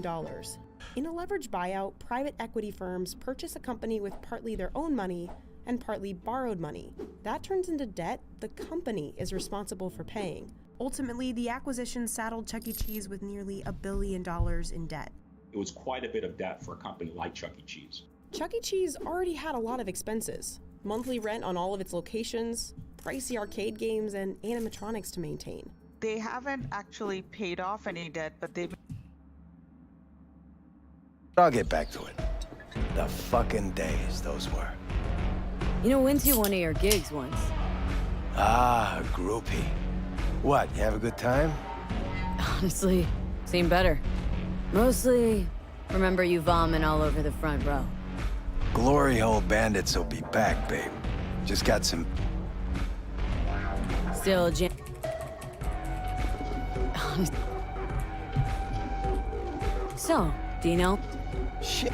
In a leveraged buyout, private equity firms purchase a company with partly their own money and partly borrowed money. That turns into debt the company is responsible for paying. Ultimately, the acquisition saddled Chuck E. Cheese with nearly $1 billion in debt. It was quite a bit of debt for a company like Chuck E. Cheese. Chuck E. Cheese already had a lot of expenses. Monthly rent on all of its locations, pricey arcade games, and animatronics to maintain. They haven't actually paid off any debt, but they've... I'll get back to it. The fucking days those were. You know, went to one of your gigs once. Ah, a groupie. What, you have a good time? Honestly, seemed better. Mostly, remember you vomiting all over the front row. Glory hole bandits will be back, babe. Just got some... Still So, Dino? Shit.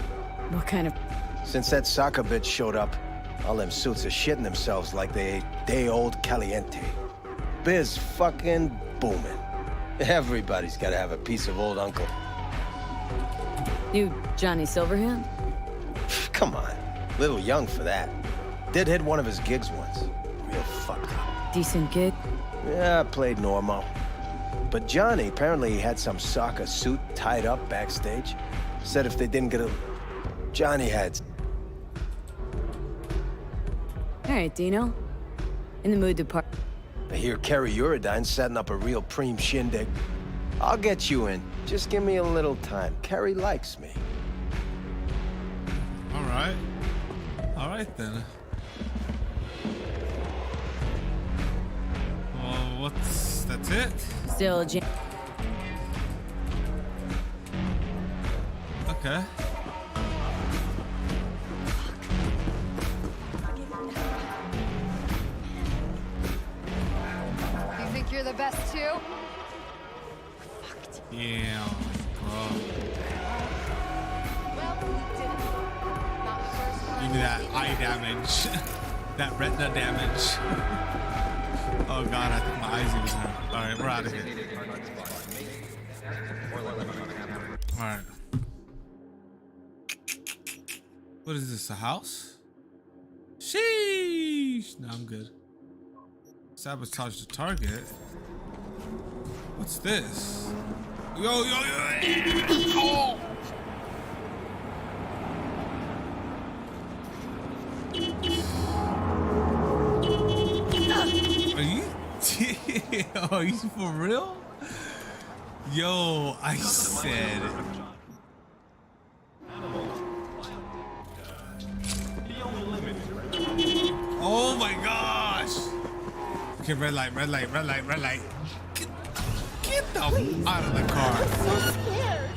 What kind of... Since that soccer bitch showed up, all them suits are shitting themselves like they ate day-old caliente. Biz fucking booming. Everybody's gotta have a piece of old uncle. You Johnny Silverhand? Come on. Little young for that. Did hit one of his gigs once. Real fucked up. Decent gig? Yeah, played normal. But Johnny, apparently he had some soccer suit tied up backstage. Said if they didn't get a... Johnny had... Alright, Dino. In the mood to part. I hear Kerry Uridine's setting up a real preem shindig. I'll get you in. Just give me a little time. Kerry likes me. Alright. Alright then. Well, that's it? Still Okay. You think you're the best too? Yeah. Give me that eye damage. That retina damage. Oh god, I think my eyes even hurt. Alright, we're out of here. Alright. What is this, a house? Sheesh! No, I'm good. Sabotage the target. What's this? Yo! Oh! Are you for real? Yo, I said... Oh my gosh! Okay, red light. Get the out of the car. I'm so scared.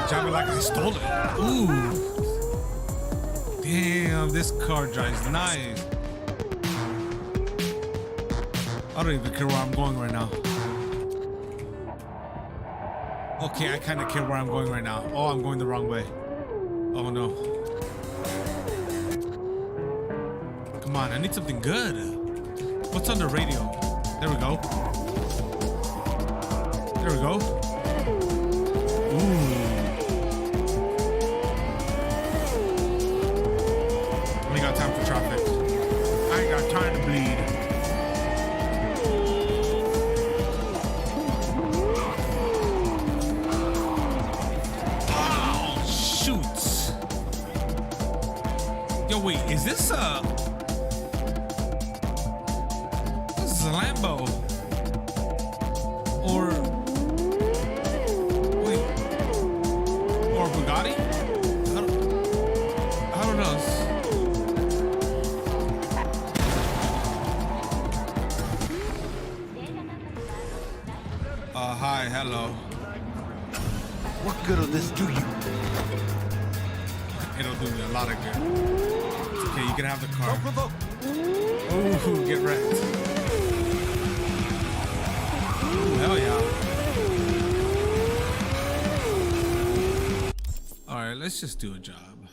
Drive me like I stole it. Ooh. Damn, this car drives nice. I don't even care where I'm going right now. Okay, I kind of care where I'm going right now. Oh, I'm going the wrong way. Oh no. Come on, I need something good. What's on the radio? There we go. There we go. Ooh. I ain't got time for traffic. I ain't got time to bleed. Oh, shoot. Yo, wait, is this a Lambo? Or wait, or Bugatti? I don't know. Hi, hello. What good will this do you? It'll do me a lot of good. It's okay, you can have the car. Ooh, get wrecked. Ooh, hell yeah. Alright, let's just do a job.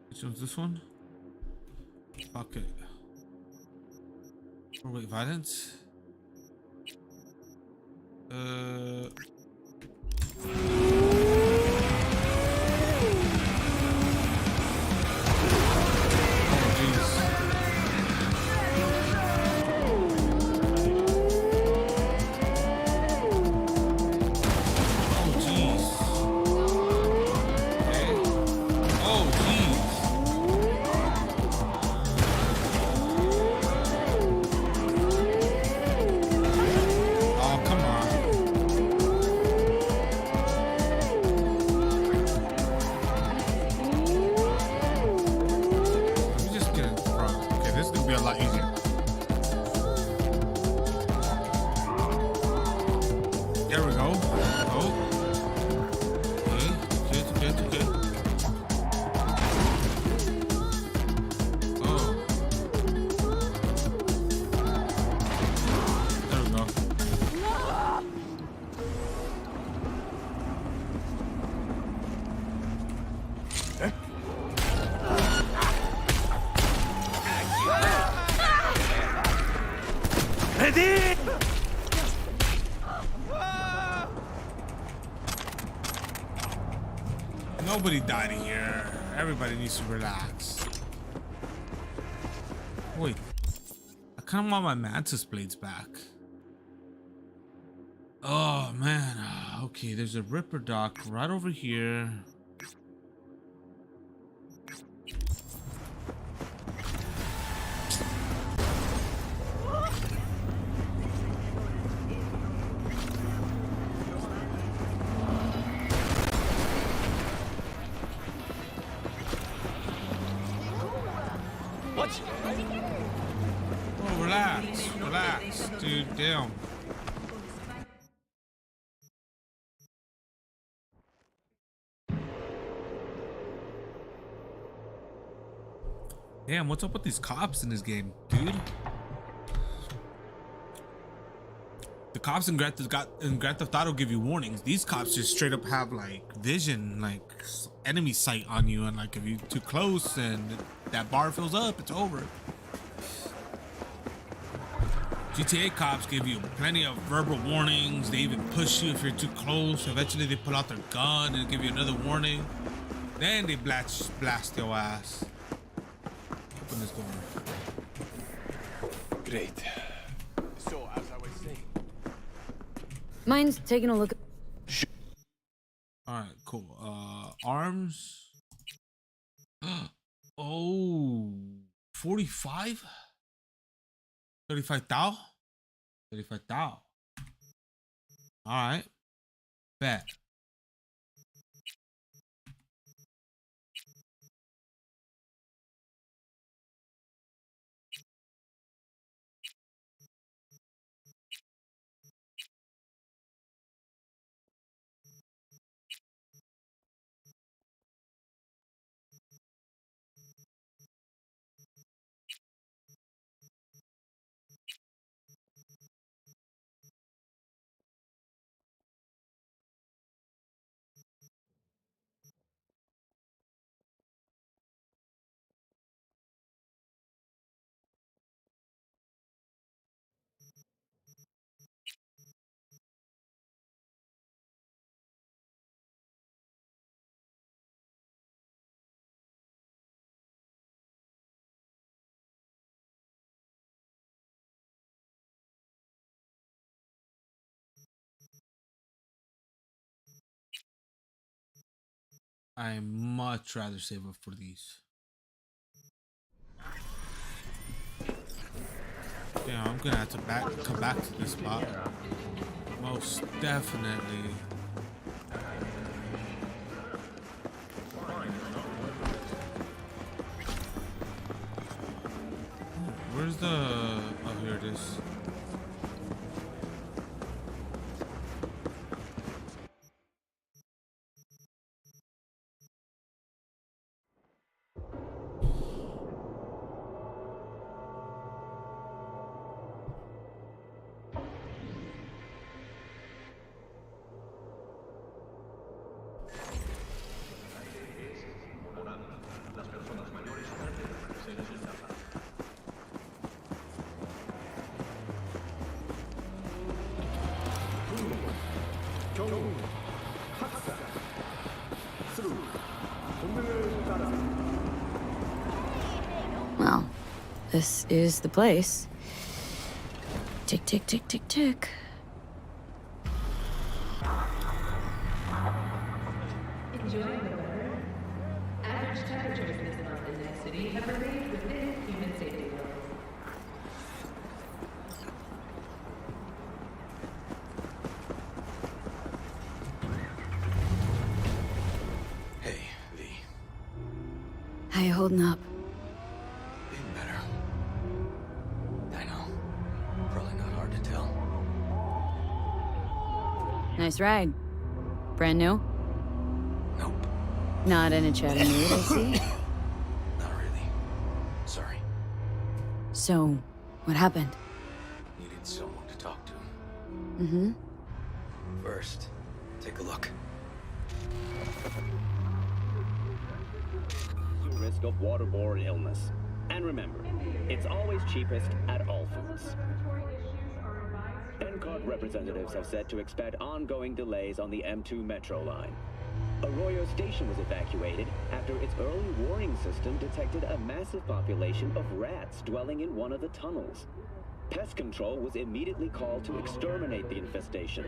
Which one's this one? Fuck it. Or wait, violence? Nobody died here. Everybody needs to relax. Wait, I kind of want my mantis blades back. Oh man. Okay, there's a ripper dock right over here. Oh, relax, dude. Damn. Damn, what's up with these cops in this game, dude? The cops in Grand Theft Auto give you warnings. These cops just straight up have like vision, like enemy sight on you, and like if you're too close and that bar fills up, it's over. GTA cops give you plenty of verbal warnings. They even push you if you're too close. Eventually they pull out their gun and give you another warning. Then they blast your ass. Open this door. Great. So, as I was saying. Mine's taking a look. Alright, cool. Arms. Oh, 45? 35,000? 35,000. Alright. Bet. I much rather save up for these. Yeah, I'm gonna have to come back to this spot. Most definitely. Where's the... Oh, here it is. Well, this is the place. Tick, tick, tick, tick, tick. Enjoying the weather? Average temperatures this month in this city have remained within human safety levels. Hey, V. How you holding up? Being better. I know. Probably not hard to tell. Nice ride. Brand new? Nope. Not in a chatty mood, I see. Not really. Sorry. So, what happened? Needed someone to talk to. Mm-hmm. First, take a look. Risk of waterborne illness. And remember, it's always cheapest at All Foods. NCART representatives have said to expect ongoing delays on the M2 Metro line. Arroyo Station was evacuated after its early warning system detected a massive population of rats dwelling in one of the tunnels. Pest control was immediately called to exterminate the infestation,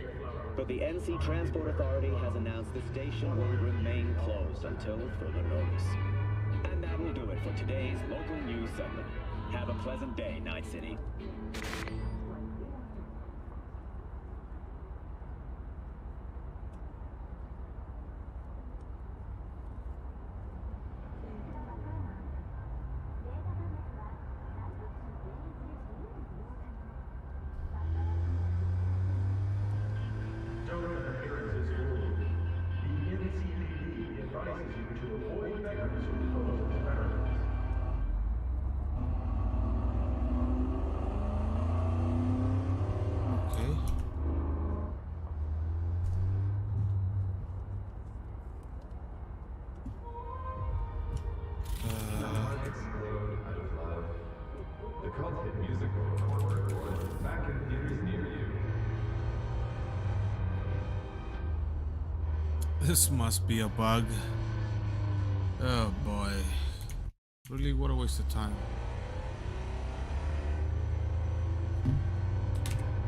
but the NC Transport Authority has announced the station will remain closed until further notice. And that will do it for today's local news segment. Have a pleasant day, Night City. This must be a bug. Oh boy. Really, what a waste of time.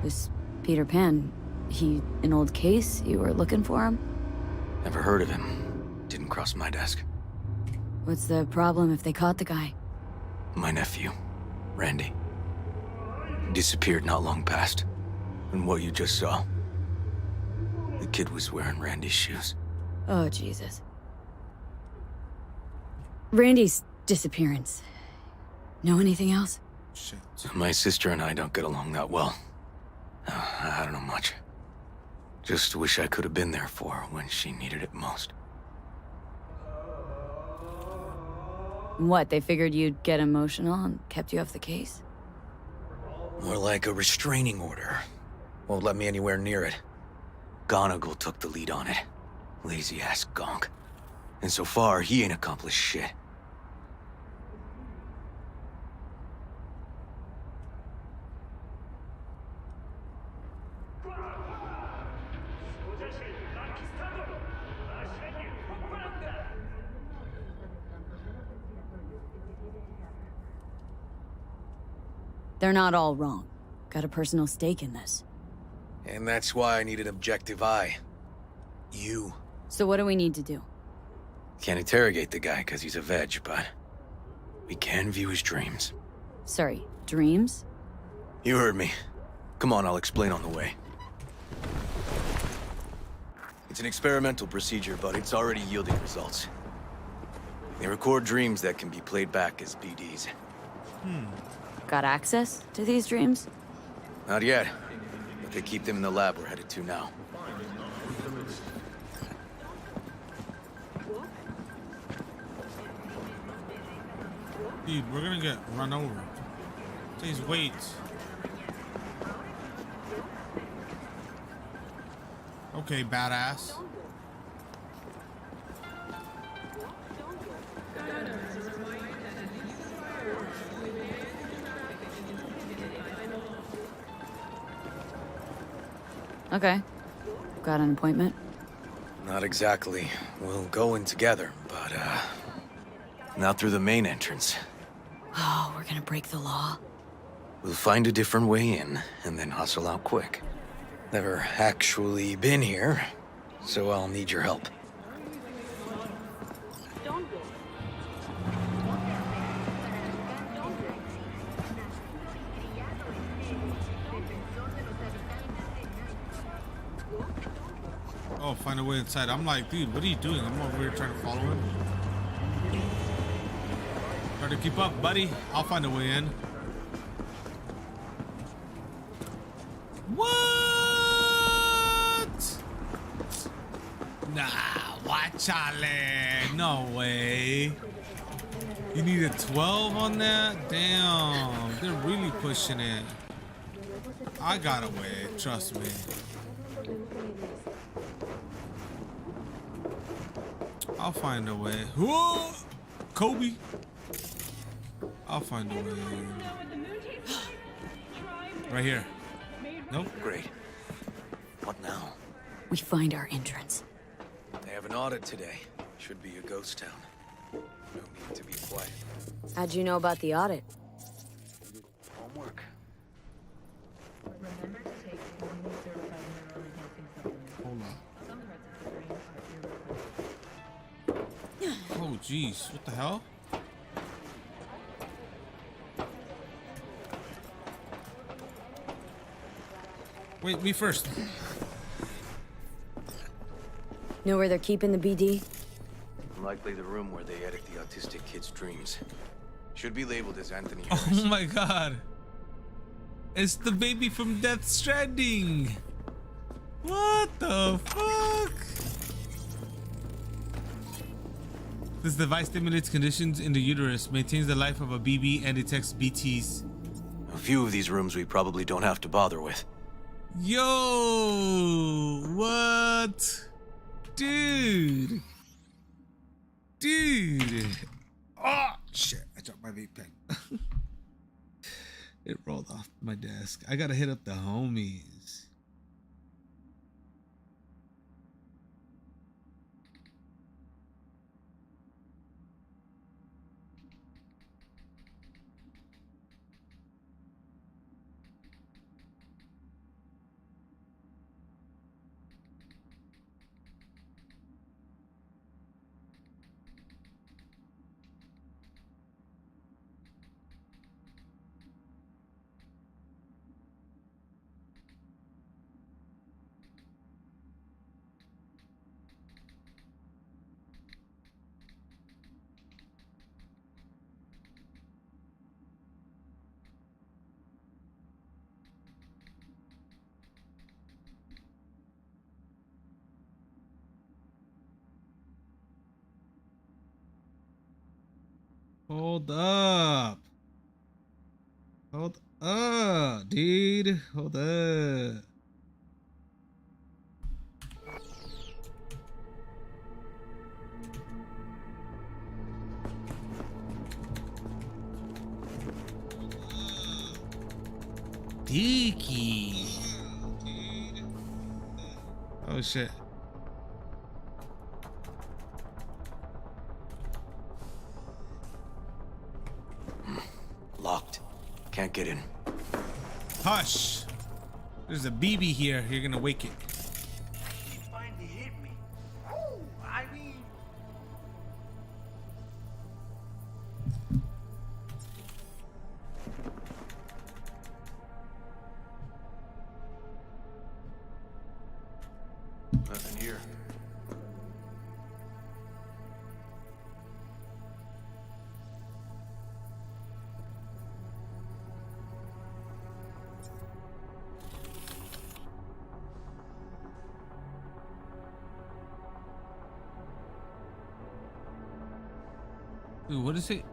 This Peter Pan, he an old case? You were looking for him? Never heard of him. Didn't cross my desk. What's the problem if they caught the guy? My nephew, Randy. Disappeared not long past. And what you just saw. The kid was wearing Randy's shoes. Oh, Jesus. Randy's disappearance. Know anything else? Shit. My sister and I don't get along that well. I don't know much. Just wish I could have been there for her when she needed it most. What, they figured you'd get emotional and kept you off the case? More like a restraining order. Won't let me anywhere near it. Gonagle took the lead on it. Lazy-ass gonk. And so far, he ain't accomplished shit. They're not all wrong. Got a personal stake in this. And that's why I need an objective eye. You. So what do we need to do? Can't interrogate the guy because he's a veg, but we can view his dreams. Sorry, dreams? You heard me. Come on, I'll explain on the way. It's an experimental procedure, but it's already yielding results. They record dreams that can be played back as BDs. Got access to these dreams? Not yet, but they keep them in the lab we're headed to now. Dude, we're gonna get run over. Please wait. Okay, badass. Okay. Got an appointment? Not exactly. We'll go in together, but, not through the main entrance. Oh, we're gonna break the law. We'll find a different way in, and then hustle out quick. Never actually been here, so I'll need your help. Oh, find a way inside. I'm like, dude, what are you doing? I'm over here trying to follow him. Try to keep up, buddy. I'll find a way in. What? Nah, watchale. No way. You need a 12 on that? Damn, they're really pushing it. I got away, trust me. I'll find a way. Whoa! Kobe! I'll find a way. Right here. Nope. Great. What now? We find our entrance. They have an audit today. Should be a ghost town. No need to be quiet. How'd you know about the audit? Homework. Remember to take only certified mineral enhancing supplements. Hold on. Some parts of the brain are irreversible. Oh, jeez. What the hell? Wait, me first. Know where they're keeping the BD? Likely the room where they edit the autistic kid's dreams. Should be labeled as Anthony Oh Harris. my god. It's the baby from Death Stranding. What the fuck? This device stimulates conditions in the uterus, maintains the life of a BB, and detects BTs. A few of these rooms we probably don't have to bother with. Yo, what? Dude. Dude. Oh, shit. I dropped my vape pen. It rolled off my desk. I gotta hit up the homies. Hold up. Hold up, dude. Hold up. Deaky. Oh shit. Locked. Can't get in. Hush. There's a BB here. You're gonna wake it. He finally hit me. Ooh, I mean, here. Dude, what is it?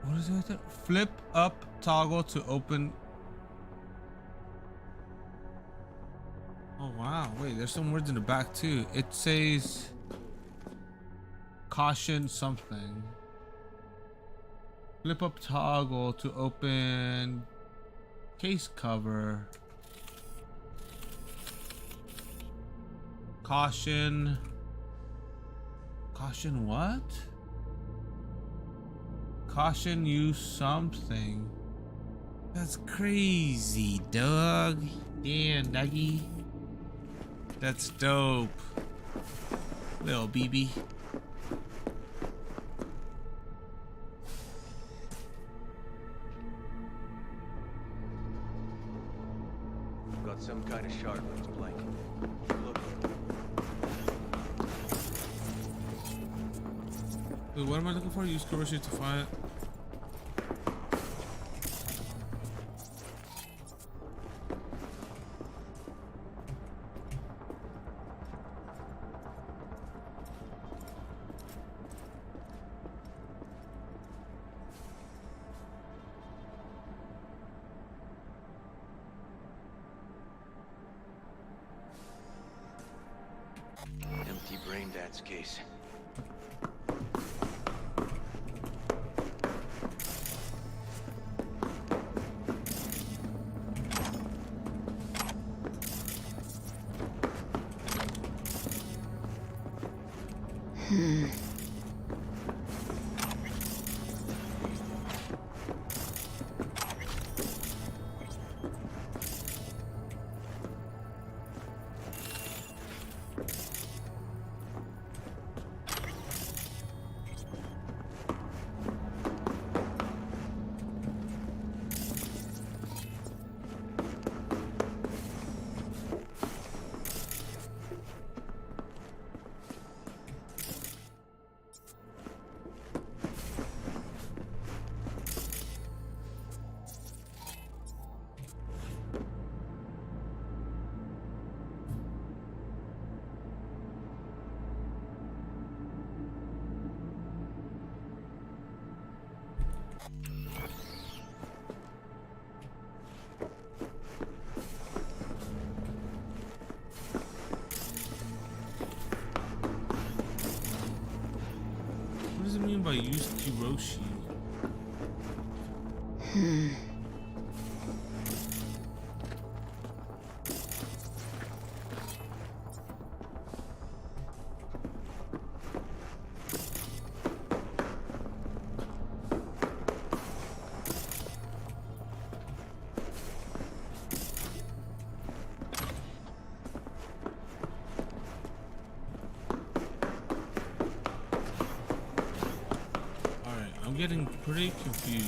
What is it right there? Flip up toggle to open. Oh wow, wait, there's some words in the back too. It says caution something. Flip up toggle to open case cover. Caution. Caution what? Caution you something. That's crazy, dog. Damn, doggy. That's dope. Little BB. Got some kind of shard that's blank. Look. Dude, what am I looking for? Use currency to find it. Empty brain dad's case. What does it mean by use Kiroshi? I'm getting pretty confused.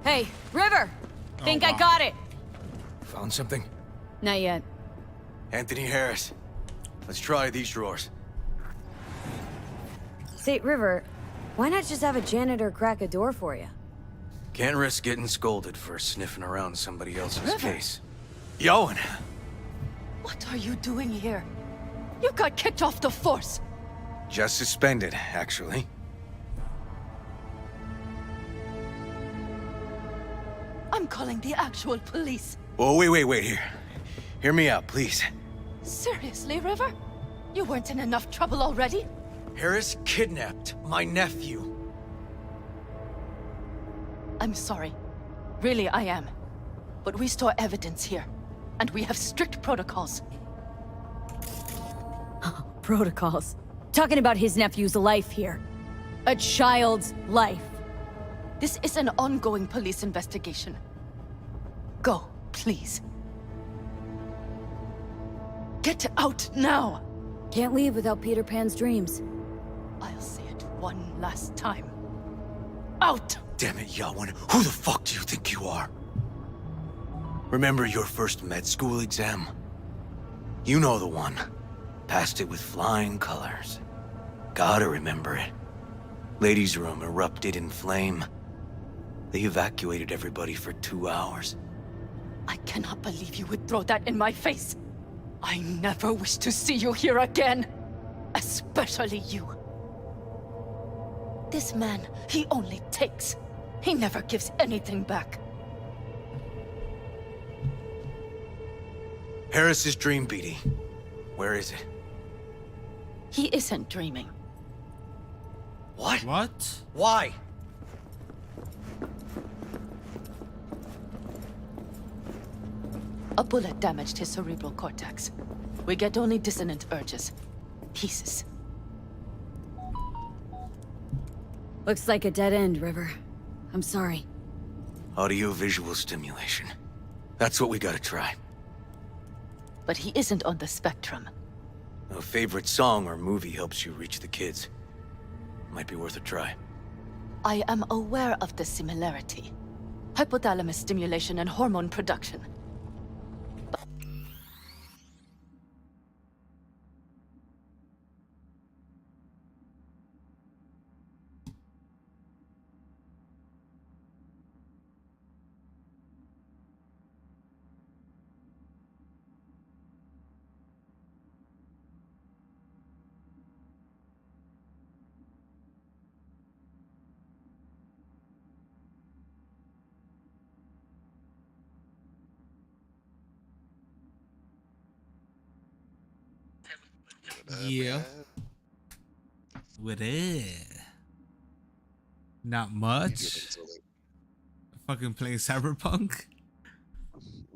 Hey, River! Think I wow. got it! Found something? Not yet. Anthony Harris. Let's try these drawers. Say, River, why not just have a janitor crack a door for you? Can't risk getting scolded for sniffing around somebody else's River. case. Yowen! What are you doing here? You got kicked off the force. Just suspended, actually. I'm calling the actual police. Whoa, wait, here. Hear me out, please. Seriously, River? You weren't in enough trouble already? Harris kidnapped my nephew. I'm sorry. Really, I am. But we store evidence here, and we have strict protocols. Protocols. Talking about his nephew's life here. A child's life. This is an ongoing police investigation. Go, please. Get out now! Can't leave without Peter Pan's dreams. I'll say it one last time. Out! Damn it, Yawen. Who the fuck do you think you are? Remember your first med school exam? You know the one. Passed it with flying colors. Gotta remember it. Ladies' room erupted in flame. They evacuated everybody for 2 hours. I cannot believe you would throw that in my face. I never wish to see you here again. Especially you. This man, he only takes. He never gives anything back. Harris's dream, BD. Where is it? He isn't dreaming. What? What? Why? A bullet damaged his cerebral cortex. We get only dissonant urges. Pieces. Looks like a dead end, River. I'm sorry. Audio-visual stimulation. That's what we gotta try. But he isn't on the spectrum. A favorite song or movie helps you reach the kids. Might be worth a try. I am aware of the similarity. Hypothalamus stimulation and hormone production. Yeah. With it. Not much. Fucking playing CyberPunk.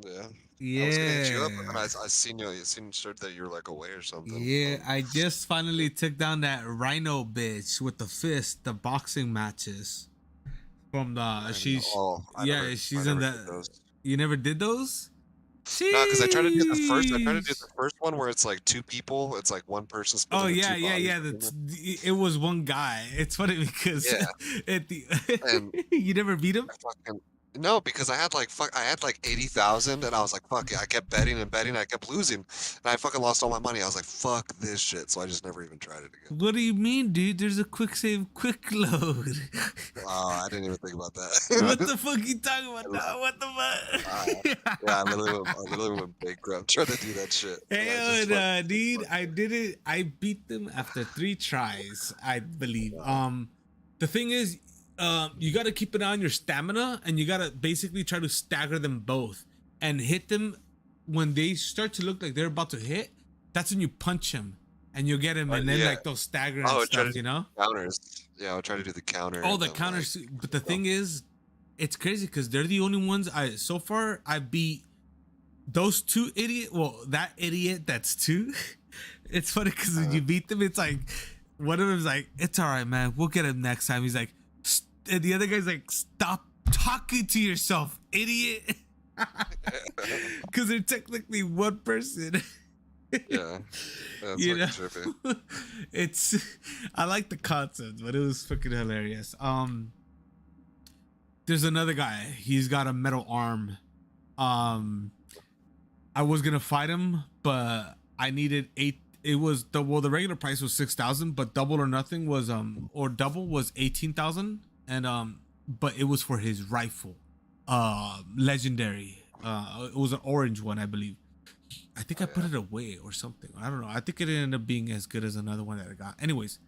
Yeah. Yeah. I was gonna hit you up, and I seen you. It seemed sure that you were like away or something. Yeah, I just finally took down that Rhino bitch with the fist, the boxing matches. From the she's she's in that. You never did those? No, because I tried to do the first. I tried to do the first one where it's like 2 people. It's like one person. Split Oh into yeah, 2 yeah, bodies. yeah. It was one guy. It's funny because at the And you never beat him. No, because I had like 80,000, and I was like, fuck it. I kept betting and betting. I kept losing, and I fucking lost all my money. I was like, fuck this shit. So I just never even tried it again. What do you mean, dude? There's a quick save, quick load. Oh, I didn't even think about that. What the fuck you talking about now? What the fuck? Yeah, I literally went bankrupt trying to do that shit. Hell no, dude. I did it. I beat them after 3 tries, I believe. The thing is, you got to keep an eye on your stamina, and you got to basically try to stagger them both and hit them when they start to look like they're about to hit. That's when you punch them and you'll get them, and then like those stagger and stuff, you know? Counters. Yeah, I'll try to do the counter. Oh, the counters. But the thing is, it's crazy because they're the only ones so far I beat those 2 idiot. Well, that idiot that's 2. It's funny because when you beat them, it's like one of them's like, "It's all right, man. We'll get him next time." He's like, and the other guy's like, "Stop talking to yourself, idiot." Because they're technically one person. Yeah, that's you know? trippy. I like the concept, but it was fucking hilarious. There's another guy. He's got a metal arm. I was gonna fight him, but I needed 8. It was the regular price was 6,000, but double or nothing was or double was 18,000, and but it was for his rifle, legendary. It was an orange one, I believe. I think I put it away or something. I don't know. I think it ended up being as good as another one that I got. Anyways,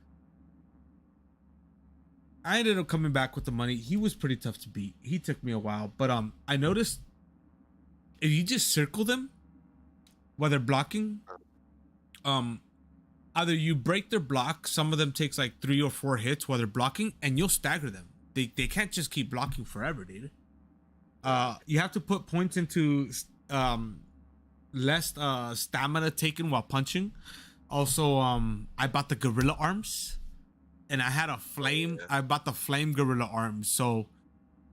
I ended up coming back with the money. He was pretty tough to beat. He took me a while, but I noticed if you just circle them while they're blocking, either you break their block. Some of them takes like 3 or 4 hits while they're blocking, and you'll stagger them. They can't just keep blocking forever, dude. You have to put points into less stamina taken while punching. Also, I bought the gorilla arms, and I had a flame. I bought the flame gorilla arms, so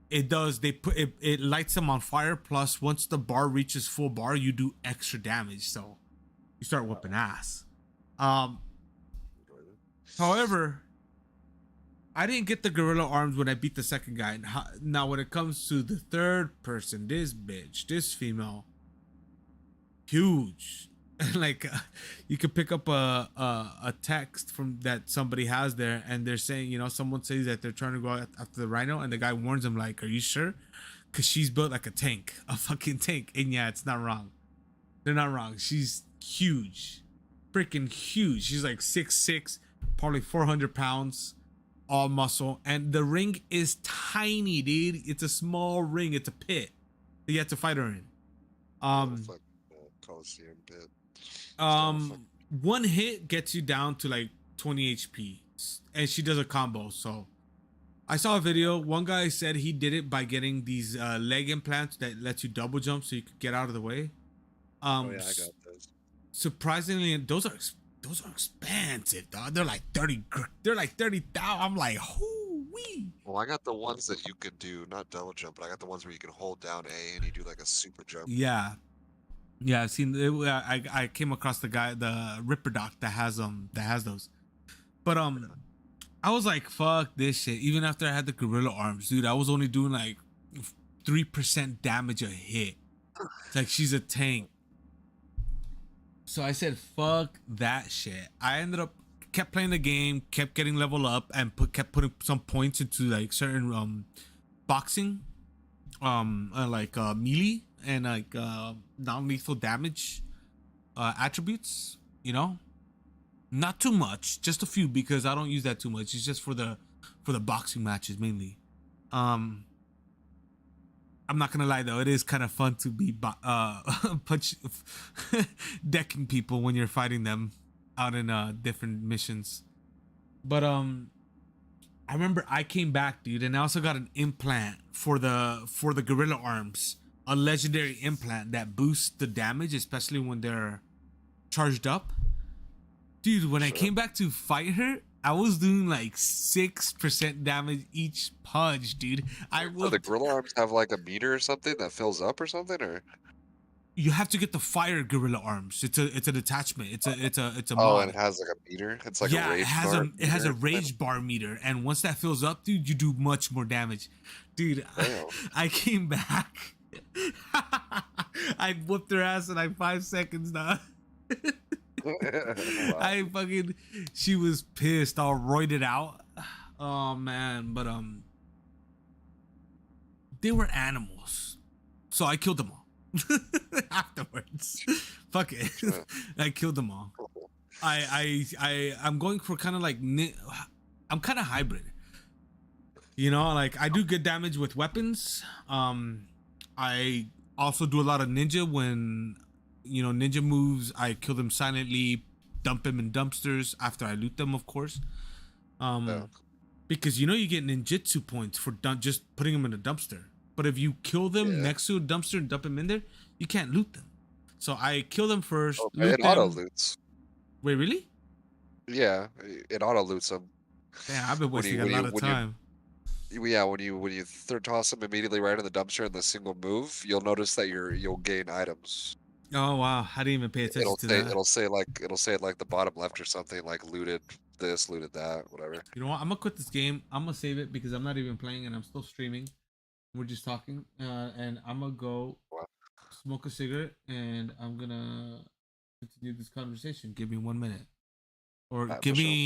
it does. They put it. It lights them on fire. Plus, once the bar reaches full bar, you do extra damage. So you start whooping ass. However, I didn't get the gorilla arms when I beat the second guy. Now, when it comes to the third person, this bitch, this female, huge. Like you could pick up a text from that somebody has there, and they're saying, you know, someone says that they're trying to go after the rhino, and the guy warns them like, "Are you sure?" Because she's built like a tank, a fucking tank. And yeah, it's not wrong. They're not wrong. She's huge, freaking huge. She's like 6'6", probably 400 pounds, all muscle, and the ring is tiny, dude. It's a small ring. It's a pit that you have to fight her in. Coliseum pit. One hit gets you down to like 20 HP, and she does a combo. So I saw a video. One guy said he did it by getting these leg implants that lets you double jump so you could get out of the way. Oh yeah, I got those. Surprisingly, those are expensive, dog. They're like 30. They're like 30,000. I'm like, hoo-wee. Well, I got the ones that you could do, not double jump, but I got the ones where you can hold down A and you do like a super jump. Yeah. Yeah, I've seen it. I came across the guy, the Ripper Doc that has those. But I was like, fuck this shit. Even after I had the gorilla arms, dude, I was only doing like 3% damage a hit. It's like she's a tank. So I said, fuck that shit. I kept playing the game, kept getting level up, and kept putting some points into like certain boxing, like melee and like non-lethal damage attributes, you know. Not too much, just a few, because I don't use that too much. It's just for the boxing matches mainly. I'm not gonna lie though, it is kind of fun to be punch decking people when you're fighting them out in different missions. But I remember I came back, dude, and I also got an implant for the gorilla arms, a legendary implant that boosts the damage, especially when they're charged up. Dude, when I came back to fight her, I was doing like 6% damage each punch, dude. The gorilla arms have like a meter or something that fills up or something, or you have to get the fire gorilla arms. It's an attachment. It's a mod. Oh, and it has like a meter. It's like a rage bar. It has a rage bar meter, and once that fills up, dude, you do much more damage. Dude, I came back. I whooped her ass in like 5 seconds now. Wow. She was pissed, all roided out. Oh man, but they were animals, so I killed them all afterwards. Fuck it, I killed them all. I'm going for kind of like I'm kind of hybrid, you know, like I do good damage with weapons. I also do a lot of ninja when, you know, ninja moves. I kill them silently, dump them in dumpsters after I loot them, of course. Because you know you get ninjutsu points for just putting them in a dumpster. But if you kill them next to a dumpster and dump them in there, you can't loot them. So I kill them first. It auto loots. Wait, really? Yeah, it auto loots them. Yeah, I've been wasting a lot of time. When you toss them immediately right in the dumpster in the single move, you'll notice that you'll gain items. Oh wow, I didn't even pay attention to that. It'll say at like the bottom left or something, like looted this, looted that, whatever. You know what? I'm gonna quit this game. I'm gonna save it because I'm not even playing and I'm still streaming. We're just talking, and I'm gonna go smoke a cigarette and I'm gonna continue this conversation. Give me 1 minute, or give me.